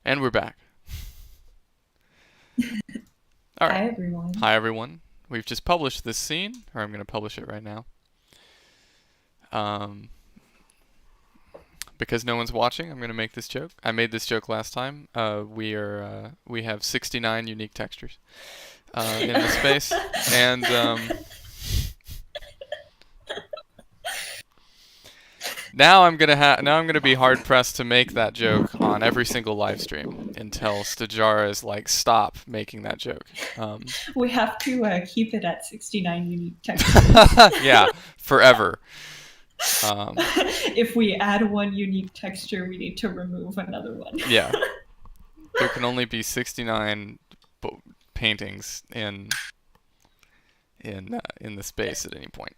And we're back. All right. Hi, everyone. Hi, everyone. We've just published this scene, or I'm going to publish it right now. Because no one's watching, I'm going to make this joke. I made this joke last time. We have 69 unique textures in the space, and now I'm gonna be hard pressed to make that joke on every single live stream until Stajara is like, stop making that joke. We have to keep it at 69 unique textures. Yeah, forever. If we add one unique texture, we need to remove another one. Yeah. There can only be 69 paintings in the space at any point.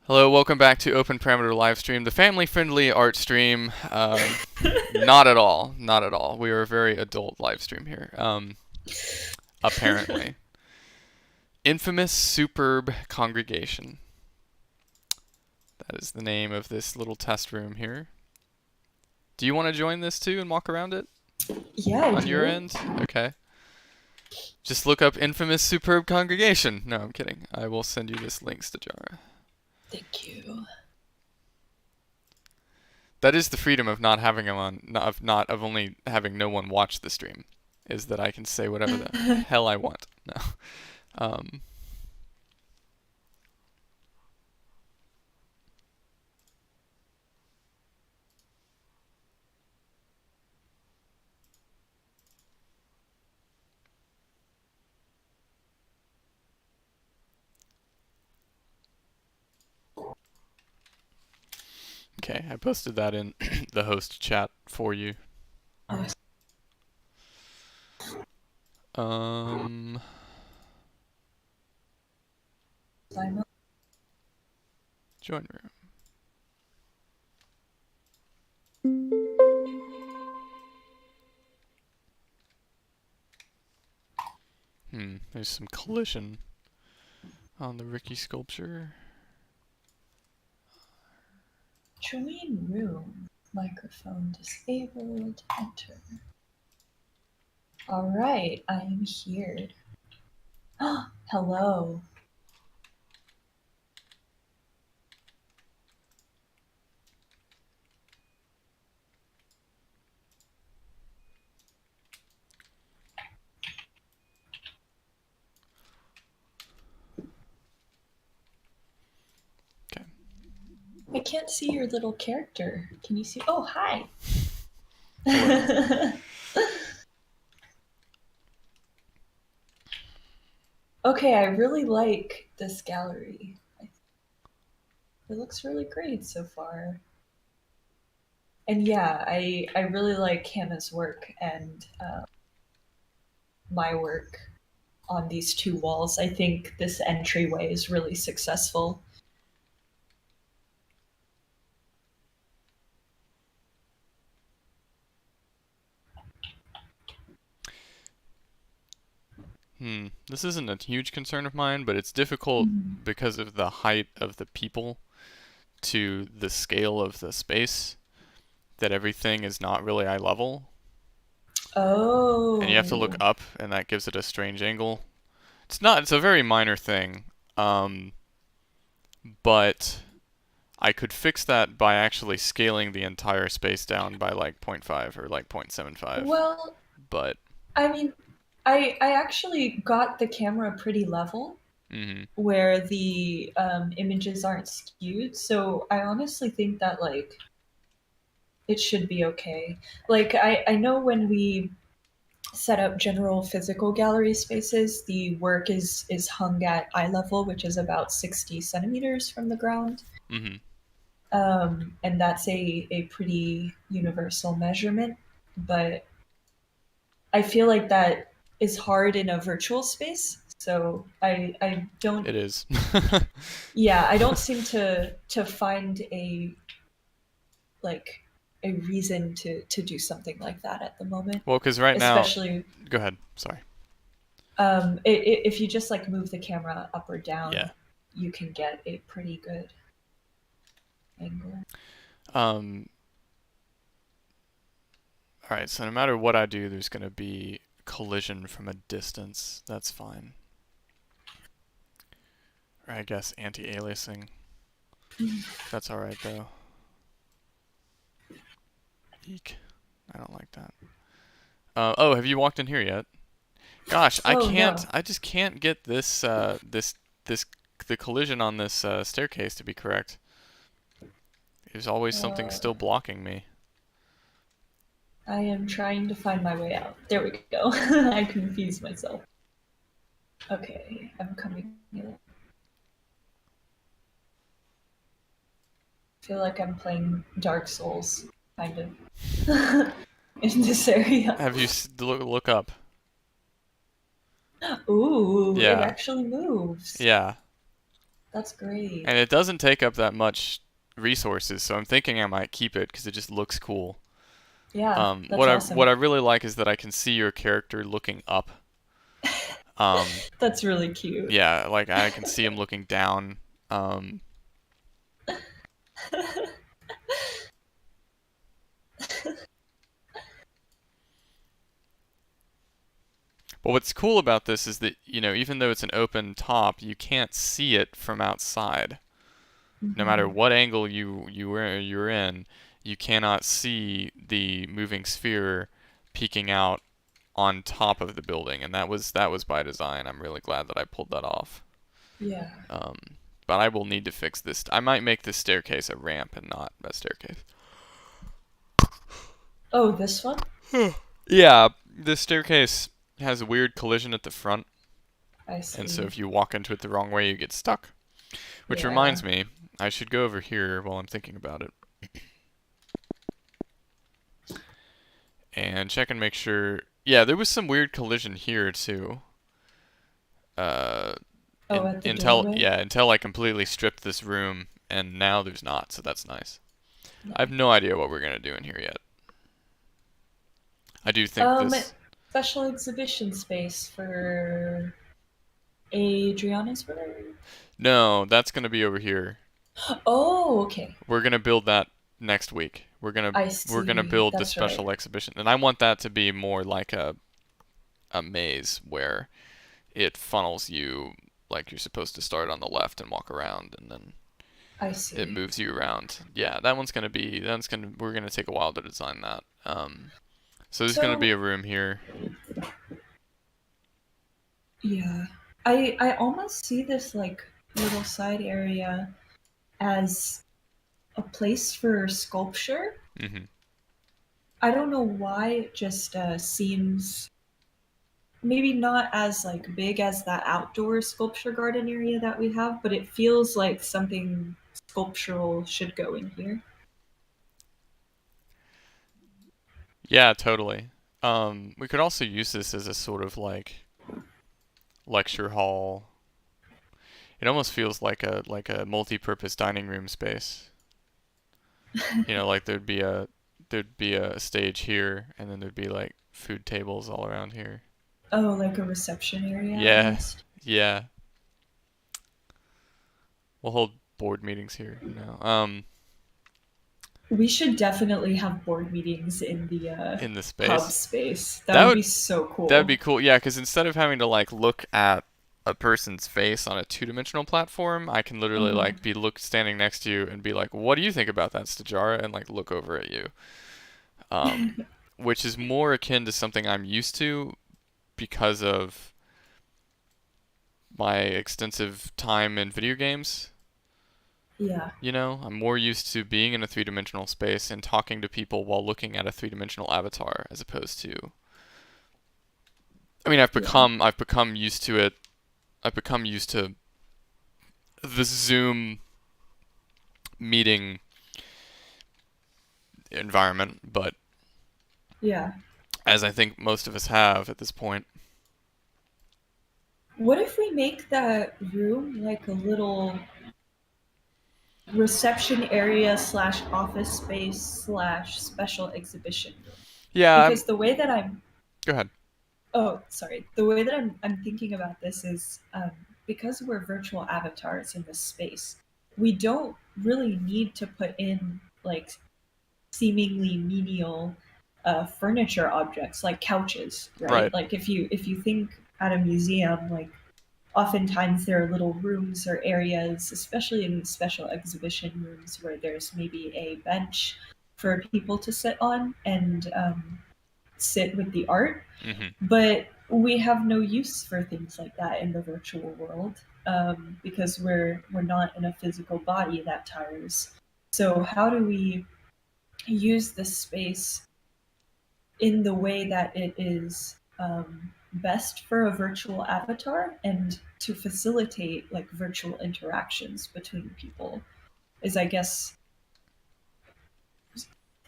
Hello, welcome back to Open Parameter Livestream, the family-friendly art stream. Not at all, not at all. We are a very adult livestream here. Apparently. Infamous Superb Congregation. That is the name of this little test room here. Do you want to join this too and walk around it? Yeah, on your end? Okay. Just look up Infamous Superb Congregation. No, I'm kidding. I will send you this link, Stajara. Thank you. That is the freedom of not having him on, of only having no one watch the stream, is that I can say whatever the hell I want. No. Okay, I posted that in the host chat for you. Oh, Um, I'm join room. There's some collision on the Ricky sculpture. join room. Microphone disabled. Enter. All right, I am here. Hello. Okay. I can't see your little character. Can you see? Oh, hi. Hello. Okay, I really like this gallery. It looks really great so far. And yeah, I really like Hannah's work and my work on these two walls. I think this entryway is really successful. This isn't a huge concern of mine, but it's difficult Mhm. because of the height of the people to the scale of the space, that everything is not really eye level. And you have to look Oh. up, and that gives it a strange angle. It's a very minor thing. Um, but I could fix that by actually scaling the entire space down by like 0.5 or like 0.75. Well, But, I mean, I actually got the camera pretty level hmm where the images aren't skewed. So I honestly think that like it should be okay. Like I know when we set up general physical gallery spaces, the work is hung at eye level, which is about 60 centimeters from the ground. hmm And that's a pretty universal measurement. But I feel like that is hard in a virtual space. So I don't, It is. yeah, I don't seem to find a like a reason to do something like that at the moment, Well, because right now, especially go ahead. Sorry. if you just like move the camera up or down, Yeah. you can get a pretty good angle. Um, all right, so no matter what I do, there's going to be collision from a distance. That's fine. Or I guess anti-aliasing. That's all right though. Eek. I don't like that. Oh, have you walked in here yet? Gosh, I Oh can't. no. I just can't get this. This the collision on this staircase to be correct. There's always something Uh, still blocking me. I am trying to find my way out. There we go. I confused myself. Okay, I'm coming. I feel like I'm playing Dark Souls, kind of, in this area. Have you look up? Ooh, it Yeah, actually moves. yeah, That's great. and it doesn't take up that much resources, so I'm thinking I might keep it because it just looks cool. Yeah, What that's I awesome. really like is that I can see your character looking up. Um, That's really cute. yeah, like I can see him looking down. Um, but what's cool about this is that, even though it's an open top, you can't see it from outside. No matter Mhm. what angle you're in, you cannot see the moving sphere peeking out on top of the building, and that was by design. I'm really glad that I pulled that off. Yeah. Um, but I will need to fix this. I might make this staircase a ramp and not a staircase. Oh, this one? Yeah, the staircase has a weird collision at the front, I and so see. if you walk into it the wrong way, you get stuck. Which Yeah. reminds me, I should go over here while I'm thinking about it. And check and make sure. Yeah, there was some weird collision here too. Uh, Oh, at the until doorway? yeah, until I completely stripped this room, and now there's not, so that's nice. I have Yeah. no idea what we're gonna do in here yet. I do think Um, this. special exhibition space for Adriana's room. No, that's gonna be over here. Oh, okay. We're gonna build that next week. I We're gonna see. build the That's right. special exhibition, and I want that to be more like a maze where it funnels you like you're supposed to start on the left and walk around, and then I it see. moves you around. Yeah, that one's gonna be that's gonna we're gonna take a while to design that. So there's gonna be So, a room here. yeah. I almost see this like little side area as a place for sculpture. Hmm. I don't know why it just seems maybe not as like big as that outdoor sculpture garden area that we have, but it feels like something sculptural should go in here. Yeah, totally. We could also use this as a sort of like lecture hall. It almost feels like a multi-purpose dining room space. Like there'd be a stage here, and then thered be like food tables all around here. Oh, like a reception area Yeah, almost. yeah. We'll hold board meetings here. We should definitely have board meetings in the In the hub space. space. That That would would be so that'd cool. be cool. Yeah, because instead of having to like look at a person's face on a two-dimensional platform, I can literally Uh, like be standing next to you and be like, "What do you think about that, Stajara?" and like look over at you. Um, which is more akin to something I'm used to because of my extensive time in video games. yeah, I'm more used to being in a three-dimensional space and talking to people while looking at a three-dimensional avatar as opposed to I mean, yeah, I've become used to it. I've become used to the Zoom meeting environment, but yeah. as I think most of us have at this point. What if we make that room like a little reception area slash office space slash special exhibition room? Yeah, Because the way that I'm go ahead. Oh, sorry. The way that I'm thinking about this is because we're virtual avatars in this space, we don't really need to put in like seemingly menial furniture objects like couches, right? Right. Like if you think at a museum, like oftentimes there are little rooms or areas, especially in special exhibition rooms, where there's maybe a bench for people to sit on and sit with the art, Mhm. but we have no use for things like that in the virtual world because we're not in a physical body that tires. So how do we use this space in the way that it is best for a virtual avatar and to facilitate like virtual interactions between people is, I guess,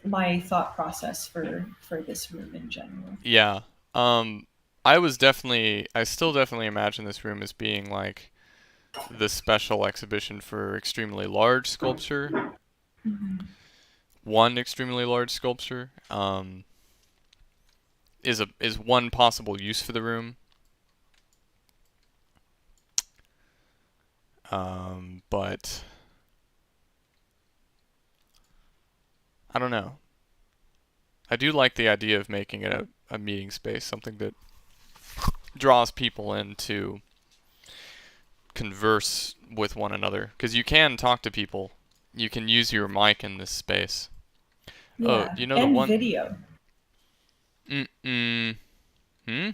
my thought process for this room in general. Yeah. I still definitely imagine this room as being like the special exhibition for extremely large sculpture. Mm-hmm. One extremely large sculpture is one possible use for the room. But I don't know. I do like the idea of making it a meeting space, something that draws people in to converse with one another. Because you can talk to people. You can use your mic in this space. Oh, Yeah, the and one? video. Mm-mm. Hmm?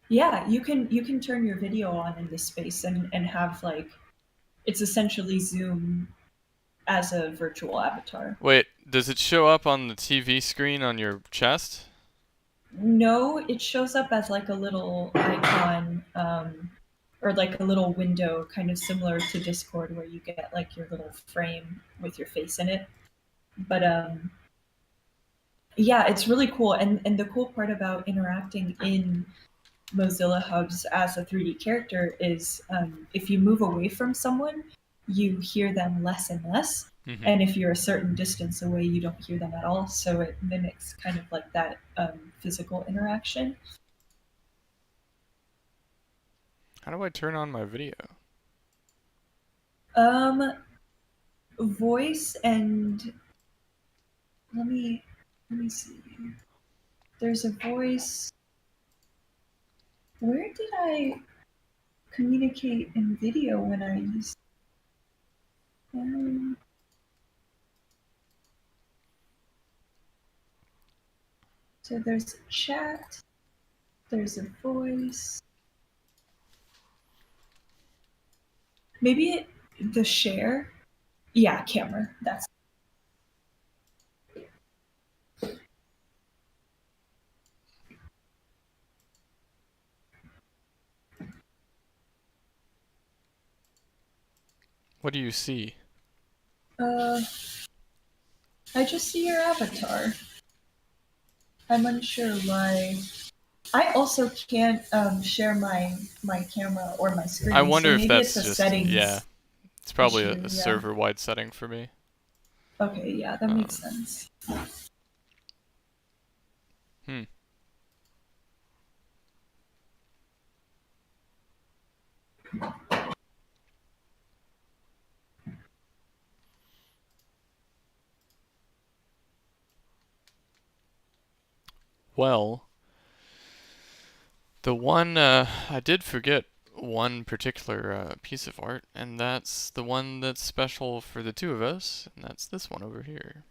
Yeah, you can turn your video on in this space and have like it's essentially Zoom as a virtual avatar. Wait, does it show up on the TV screen on your chest? No, it shows up as like a little icon or like a little window, kind of similar to Discord, where you get like your little frame with your face in it. But yeah, it's really cool. And the cool part about interacting in Mozilla Hubs as a 3D character is if you move away from someone, you hear them less and less. Hmm. And if you're a certain distance away, you don't hear them at all. So it mimics kind of like that physical interaction. How do I turn on my video? Um, Voice and let me see. There's a voice. Where did I communicate in video when I used? Um, so there's a chat. There's a voice. Maybe the share. Yeah, camera. That's What do you see? uh. I just see your avatar. I'm unsure why. I also can't share my camera or my I screen, so wonder if maybe it's that's a just, yeah, settings it's probably issue. a Yeah. server-wide setting for me. Okay. Yeah, that makes Um, sense. hmm. Well, the one, I did forget one particular piece of art, and that's the one that's special for the two of us, and that's this one over here.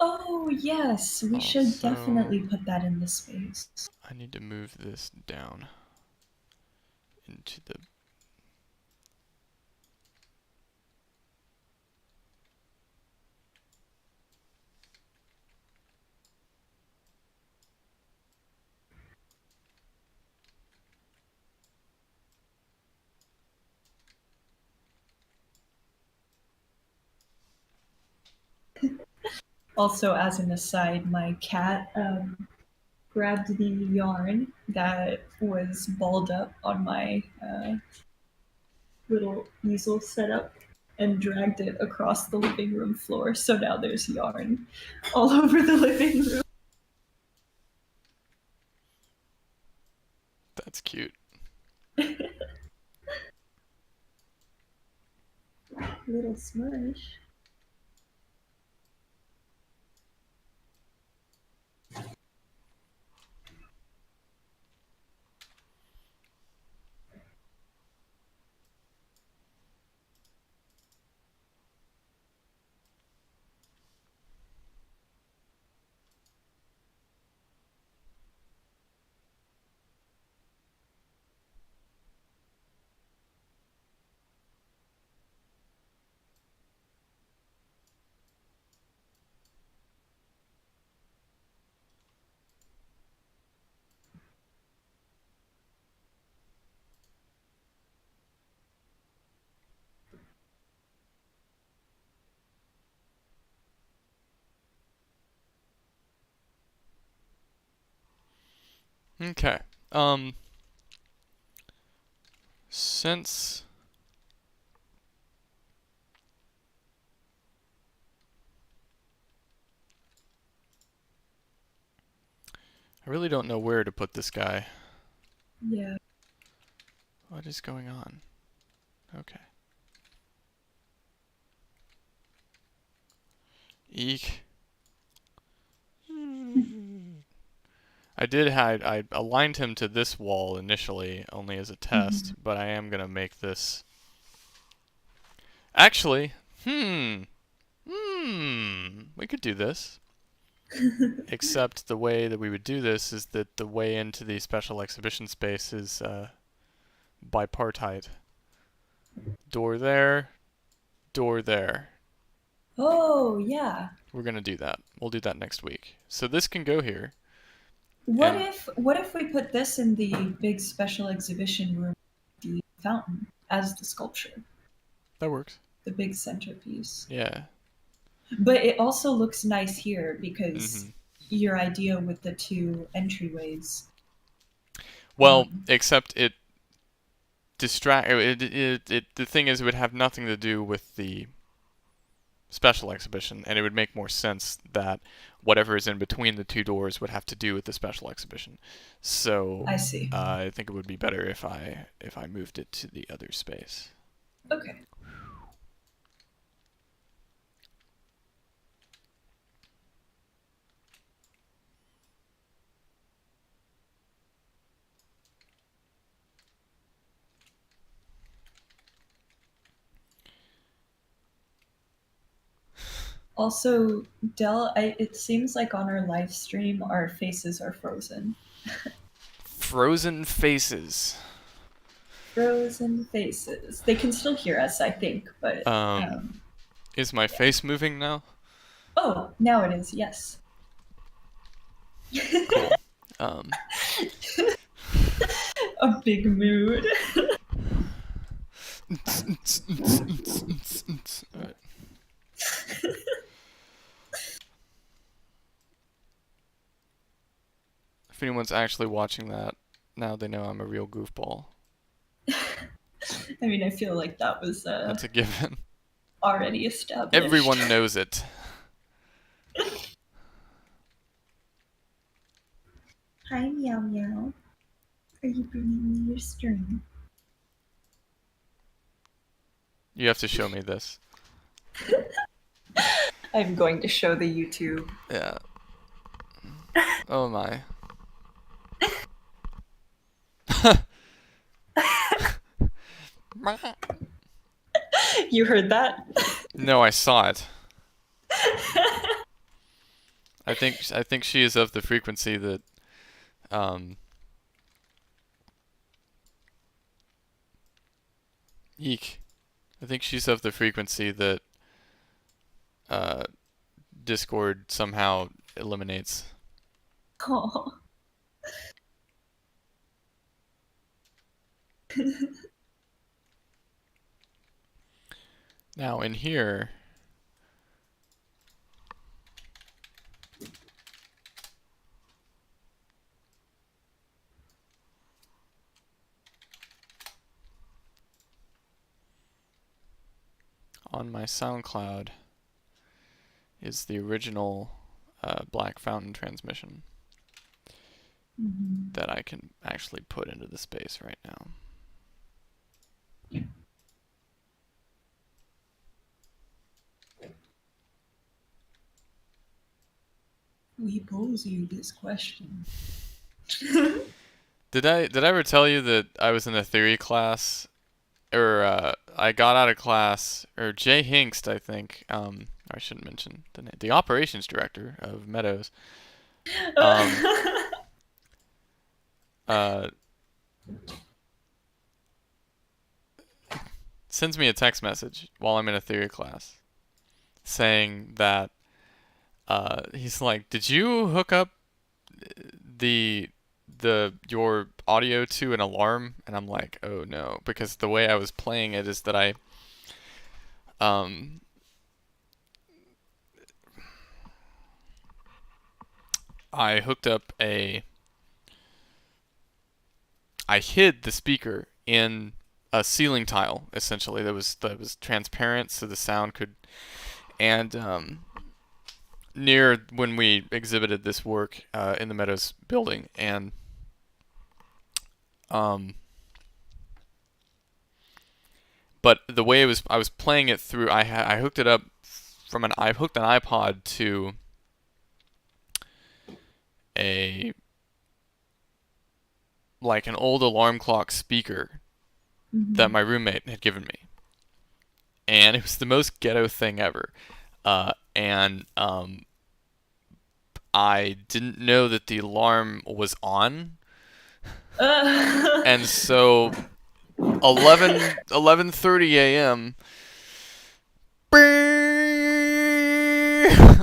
Oh yes, we should Also, definitely put that in the space. I need to move this down into the. Also, as an aside, my cat grabbed the yarn that was balled up on my little easel setup and dragged it across the living room floor. So now there's yarn all over the living room. That's cute. Little smush. Okay. Since I really don't know where to put this guy. Yeah. What is going on? Okay. Eek. I aligned him to this wall initially, only as a test, Mhm. but I am gonna make this. Actually, we could do this. Except the way that we would do this is that the way into the special exhibition space is bipartite. Door there, door there. Oh, yeah. We're gonna do that. We'll do that next week. So this can go here, What and if what if we put this in the big special exhibition room, the fountain, as the sculpture, that works. the big centerpiece? Yeah. But it also looks nice here because Hmm. your idea with the two entryways. Well, except it the thing is, it would have nothing to do with the special exhibition, and it would make more sense that whatever is in between the two doors would have to do with the special exhibition. So I see. I think it would be better if I moved it to the other space. Okay. Also, it seems like on our live stream, our faces are frozen. Frozen faces. Frozen faces. They can still hear us, I think, but Um, um, is my yeah. face moving now? Oh, now it is. Yes. Cool. Um, A big mood. Alright. If anyone's actually watching that, now they know I'm a real goofball. I mean, I feel like that was That's a given. already established. Everyone knows it. Hi, Meow Meow. Are you bringing me your string? You have to show me this. I'm going to show the YouTube. Yeah. Oh my. You heard that? No, I saw it. I think she is of the frequency that um eek. I think she's of the frequency that uh Discord somehow eliminates. Oh. Now in here, on my SoundCloud is the original Black Fountain transmission Mhm. that I can actually put into the space right now. We pose you this question. Did I ever tell you that I was in a theory class, or I got out of class, or Jay Hinkst, I think. I shouldn't mention the name. The operations director of Meadows. Um, uh, sends me a text message while I'm in a theory class, saying that he's like, "Did you hook up the your audio to an alarm?" And I'm like, "Oh no," because the way I was playing it is that um I hooked up a I hid the speaker in a ceiling tile essentially that was transparent so the sound could and near when we exhibited this work in the Meadows building and um but the way I was playing it through I hooked it up I hooked an iPod to a like an old alarm clock speaker that Mhm. my roommate had given me, and it was the most ghetto thing ever. And I didn't know that the alarm was on, and so 11:30 a.m.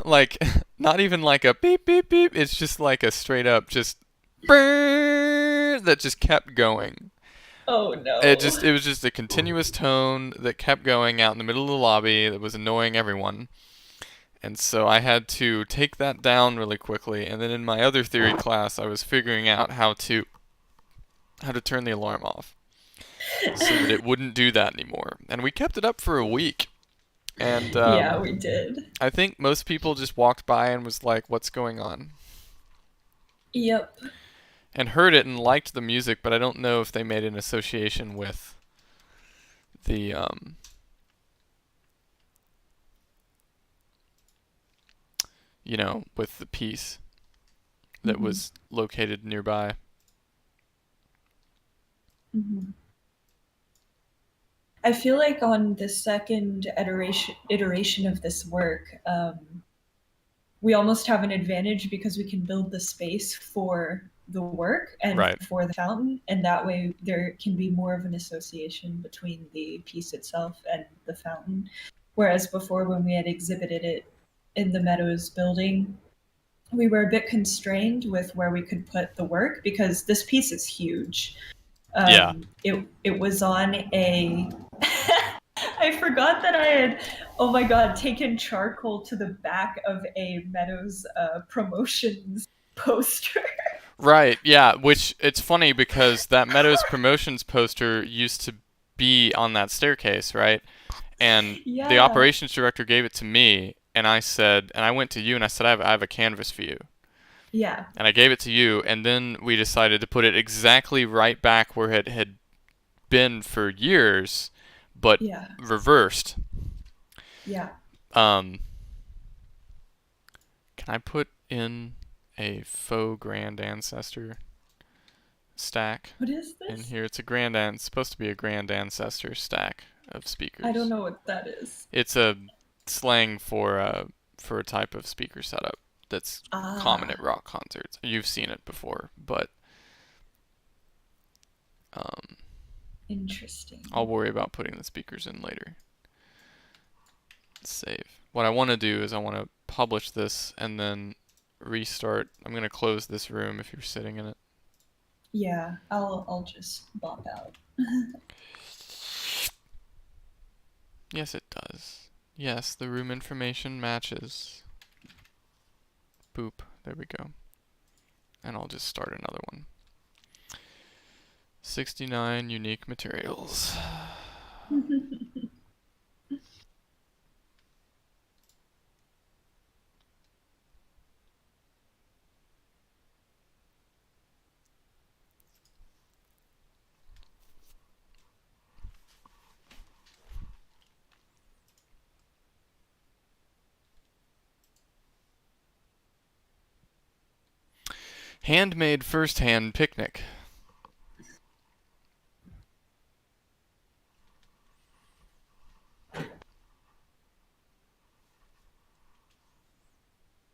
like not even like a beep beep beep. It's just like a straight up just that just kept going. Oh It no. just it was just a continuous tone that kept going out in the middle of the lobby that was annoying everyone. And so I had to take that down really quickly. And then in my other theory class, I was figuring out how to turn the alarm off so that it wouldn't do that anymore. And we kept it up for a week. And Yeah, we did. I think most people just walked by and was like, "What's going on?" Yep. And heard it and liked the music, but I don't know if they made an association with the with the piece that Hmm. was located nearby. Hmm. I feel like on the second iteration of this work, we almost have an advantage because we can build the space for the work and Right. for the fountain, and that way there can be more of an association between the piece itself and the fountain. Whereas before, when we had exhibited it in the Meadows building, we were a bit constrained with where we could put the work because this piece is huge. Yeah. It was on a. I forgot that I had, oh my god, taken charcoal to the back of a Meadows promotions poster. Right. Yeah, which it's funny because that Meadows Promotions poster used to be on that staircase, right? And the Yeah, operations director gave it to me, and I went to you and I said, I have a canvas for you. yeah, And I gave it to you, and then we decided to put it exactly right back where it had been for years, but yeah, reversed. yeah. Um, can I put in a faux grand ancestor stack What is in this? here? It's supposed to be a grand ancestor stack of I don't speakers. know what that is. It's a slang for a type of speaker setup that's common at Ah, rock concerts. You've seen it before, but um, I'll interesting. worry about putting the speakers in later. Save. What I want to do is I want to publish this and then restart. I'm going to close this room if you're sitting in it. Yeah, I'll just bop out. Yes, it does. Yes, the room information matches. Boop. There we go. And I'll just start another one. 69 unique materials. Handmade first-hand picnic.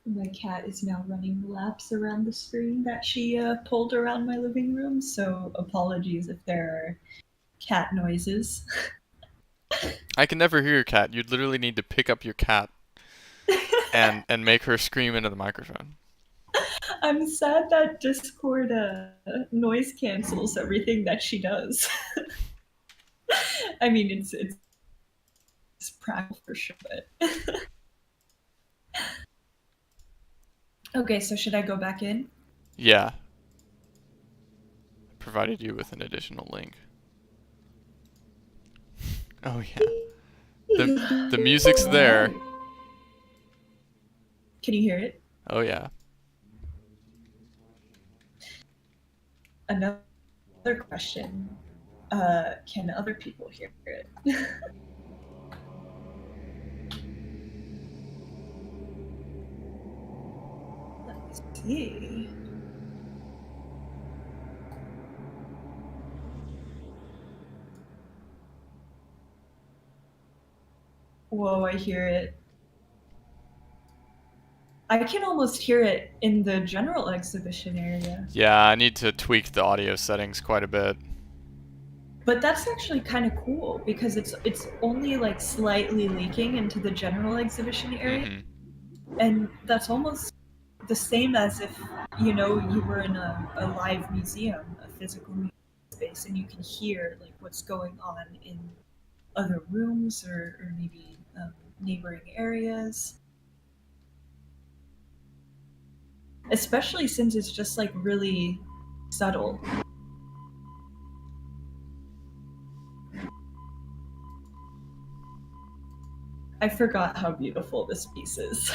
My cat is now running laps around the screen that she pulled around my living room, so apologies if there are cat noises. I can never hear your cat. You'd literally need to pick up your cat and make her scream into the microphone. I'm sad that Discord noise cancels everything that she does. I mean, it's practical for sure, but okay. So should I go back in? Yeah, provided you with an additional link. Oh yeah. The music's All right. there. Can you hear it? Oh yeah. Another question. Can other people hear it? Let's see. Whoa, I hear it. I can almost hear it in the general exhibition area. Yeah, I need to tweak the audio settings quite a bit. But that's actually kind of cool because it's only like slightly leaking into the general exhibition area, Mm-hmm. and that's almost the same as if you were in a live museum, a physical museum space, and you can hear like what's going on in other rooms or maybe neighboring areas. especially since it's just like really subtle. I forgot how beautiful this piece is.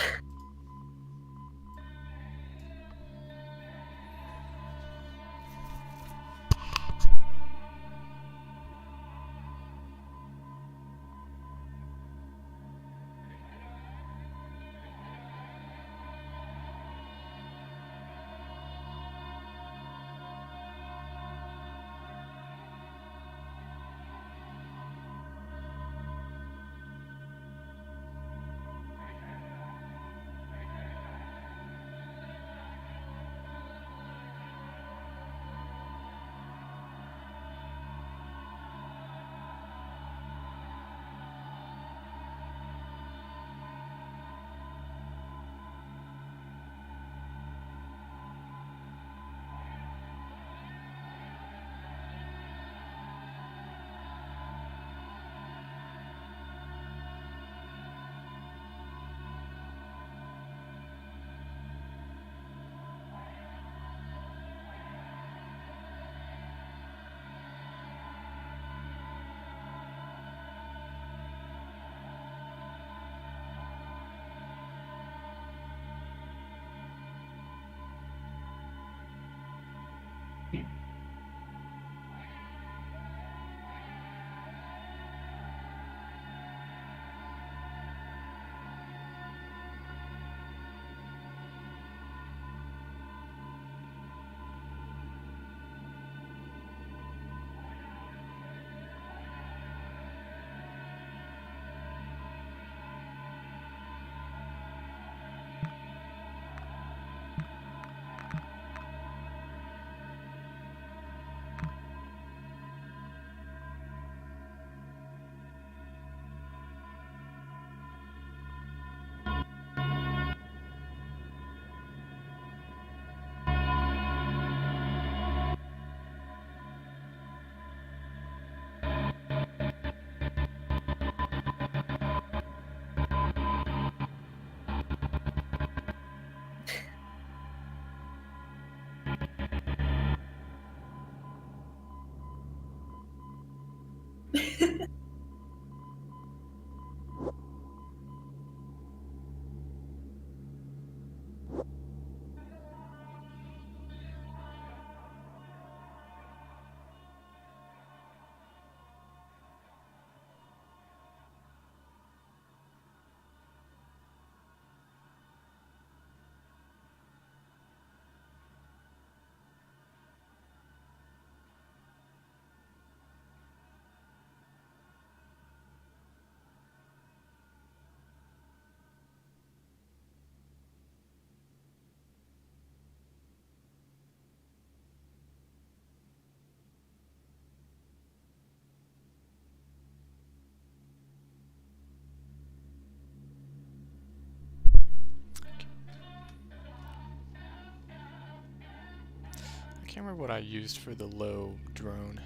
I can't remember what I used for the low drone.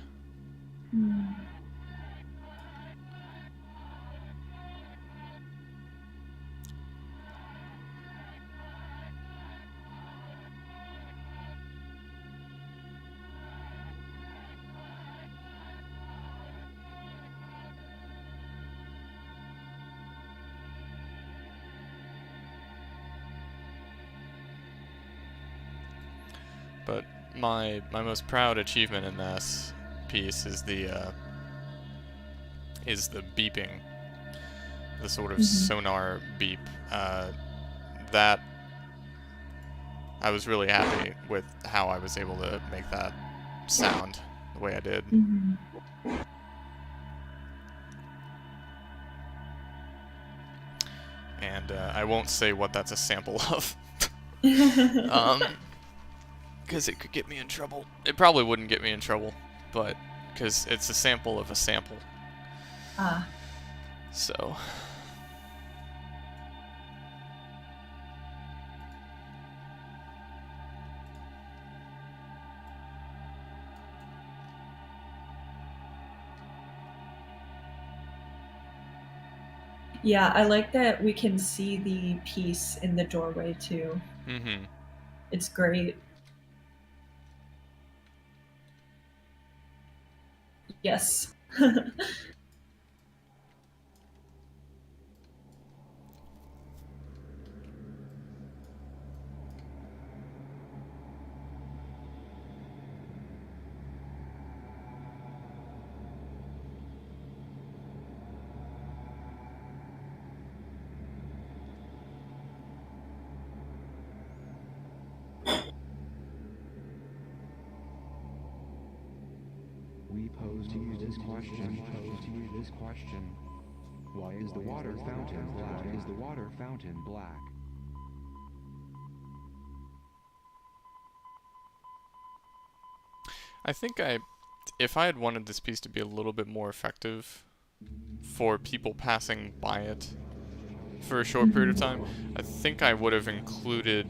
Hmm. But my most proud achievement in this piece is the beeping, the sort of Mm-hmm. sonar beep. That I was really happy with how I was able to make that sound the way I did. Mm-hmm. And I won't say what that's a sample of. Because it could get me in trouble. It probably wouldn't get me in trouble, but because it's a sample of a sample. Ah. So. Yeah, I like that we can see the piece in the doorway too. Mm-hmm. it's great. Yes. We pose to you this question. Why is the water fountain black? Why is the water fountain black? I think if I had wanted this piece to be a little bit more effective for people passing by it for a short period of time, I think I would have included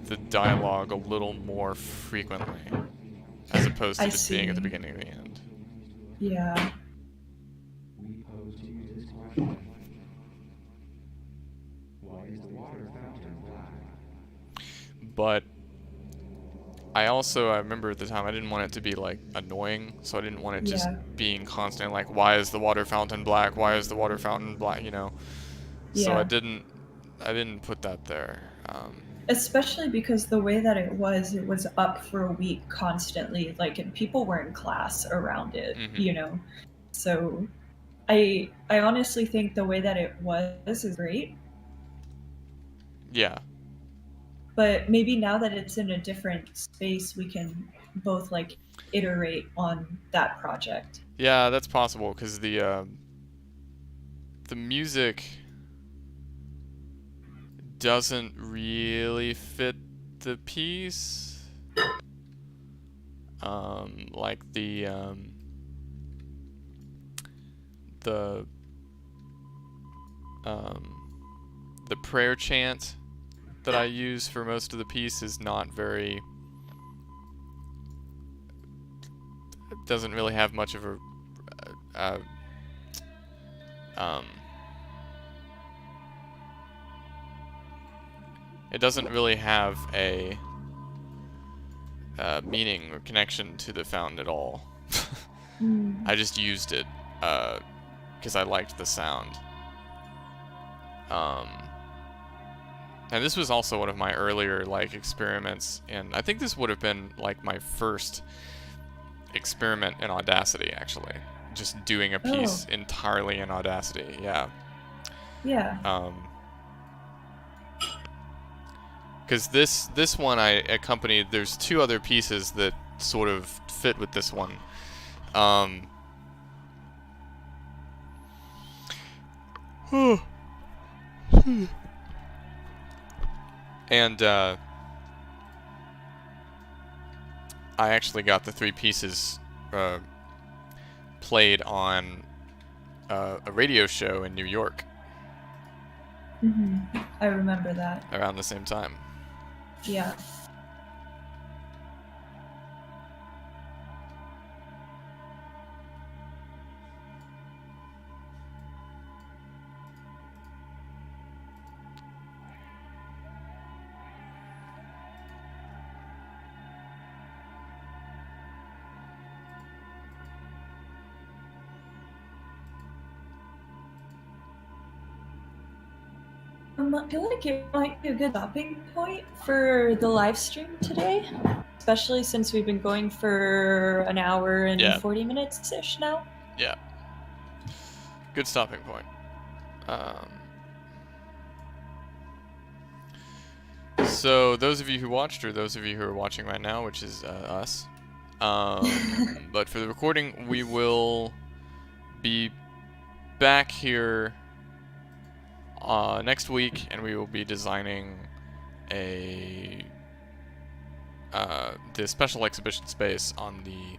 the dialogue a little more frequently, as opposed to I just being at the see. beginning or the end. Yeah. We pose to you this question. Why is the water fountain black? But I remember at the time, I didn't want it to be, like, annoying, so I didn't want it just Yeah. being constant, like, why is the water fountain black? Why is the water fountain black? You know? So Yeah. I didn't put that there. Especially because the way that it was up for a week constantly, like, and people were in class around it, Mhm. you know? So I honestly think the way that it was is great, Yeah. but maybe now that it's in a different space, we can both like iterate on that project. Yeah, that's possible, because the music doesn't really fit the piece. Like the the prayer chant that I use for most of the piece is not very. It doesn't really have much of a. Uh, um, it doesn't really have a meaning or connection to the fountain at all. Mm. I just used it because I liked the sound. And this was also one of my earlier like experiments, and I think this would have been like my first experiment in Audacity, actually. Just doing a piece Oh, entirely in Audacity, yeah. yeah. Because this one I accompanied. There's two other pieces that sort of fit with this one. And I actually got the three pieces played on a radio show in New York I remember that. around the same time. Yeah. I feel like it might be a good stopping point for the live stream today, especially since we've been going for an hour and Yeah. 40 minutes ish now. Yeah. Good stopping point. So those of you who watched, or those of you who are watching right now, which is us, but for the recording, we will be back here next week, and we will be designing the special exhibition space on the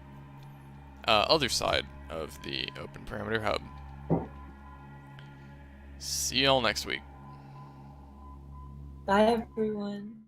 other side of the Open Parameter Hub. See y'all next week. Bye, everyone.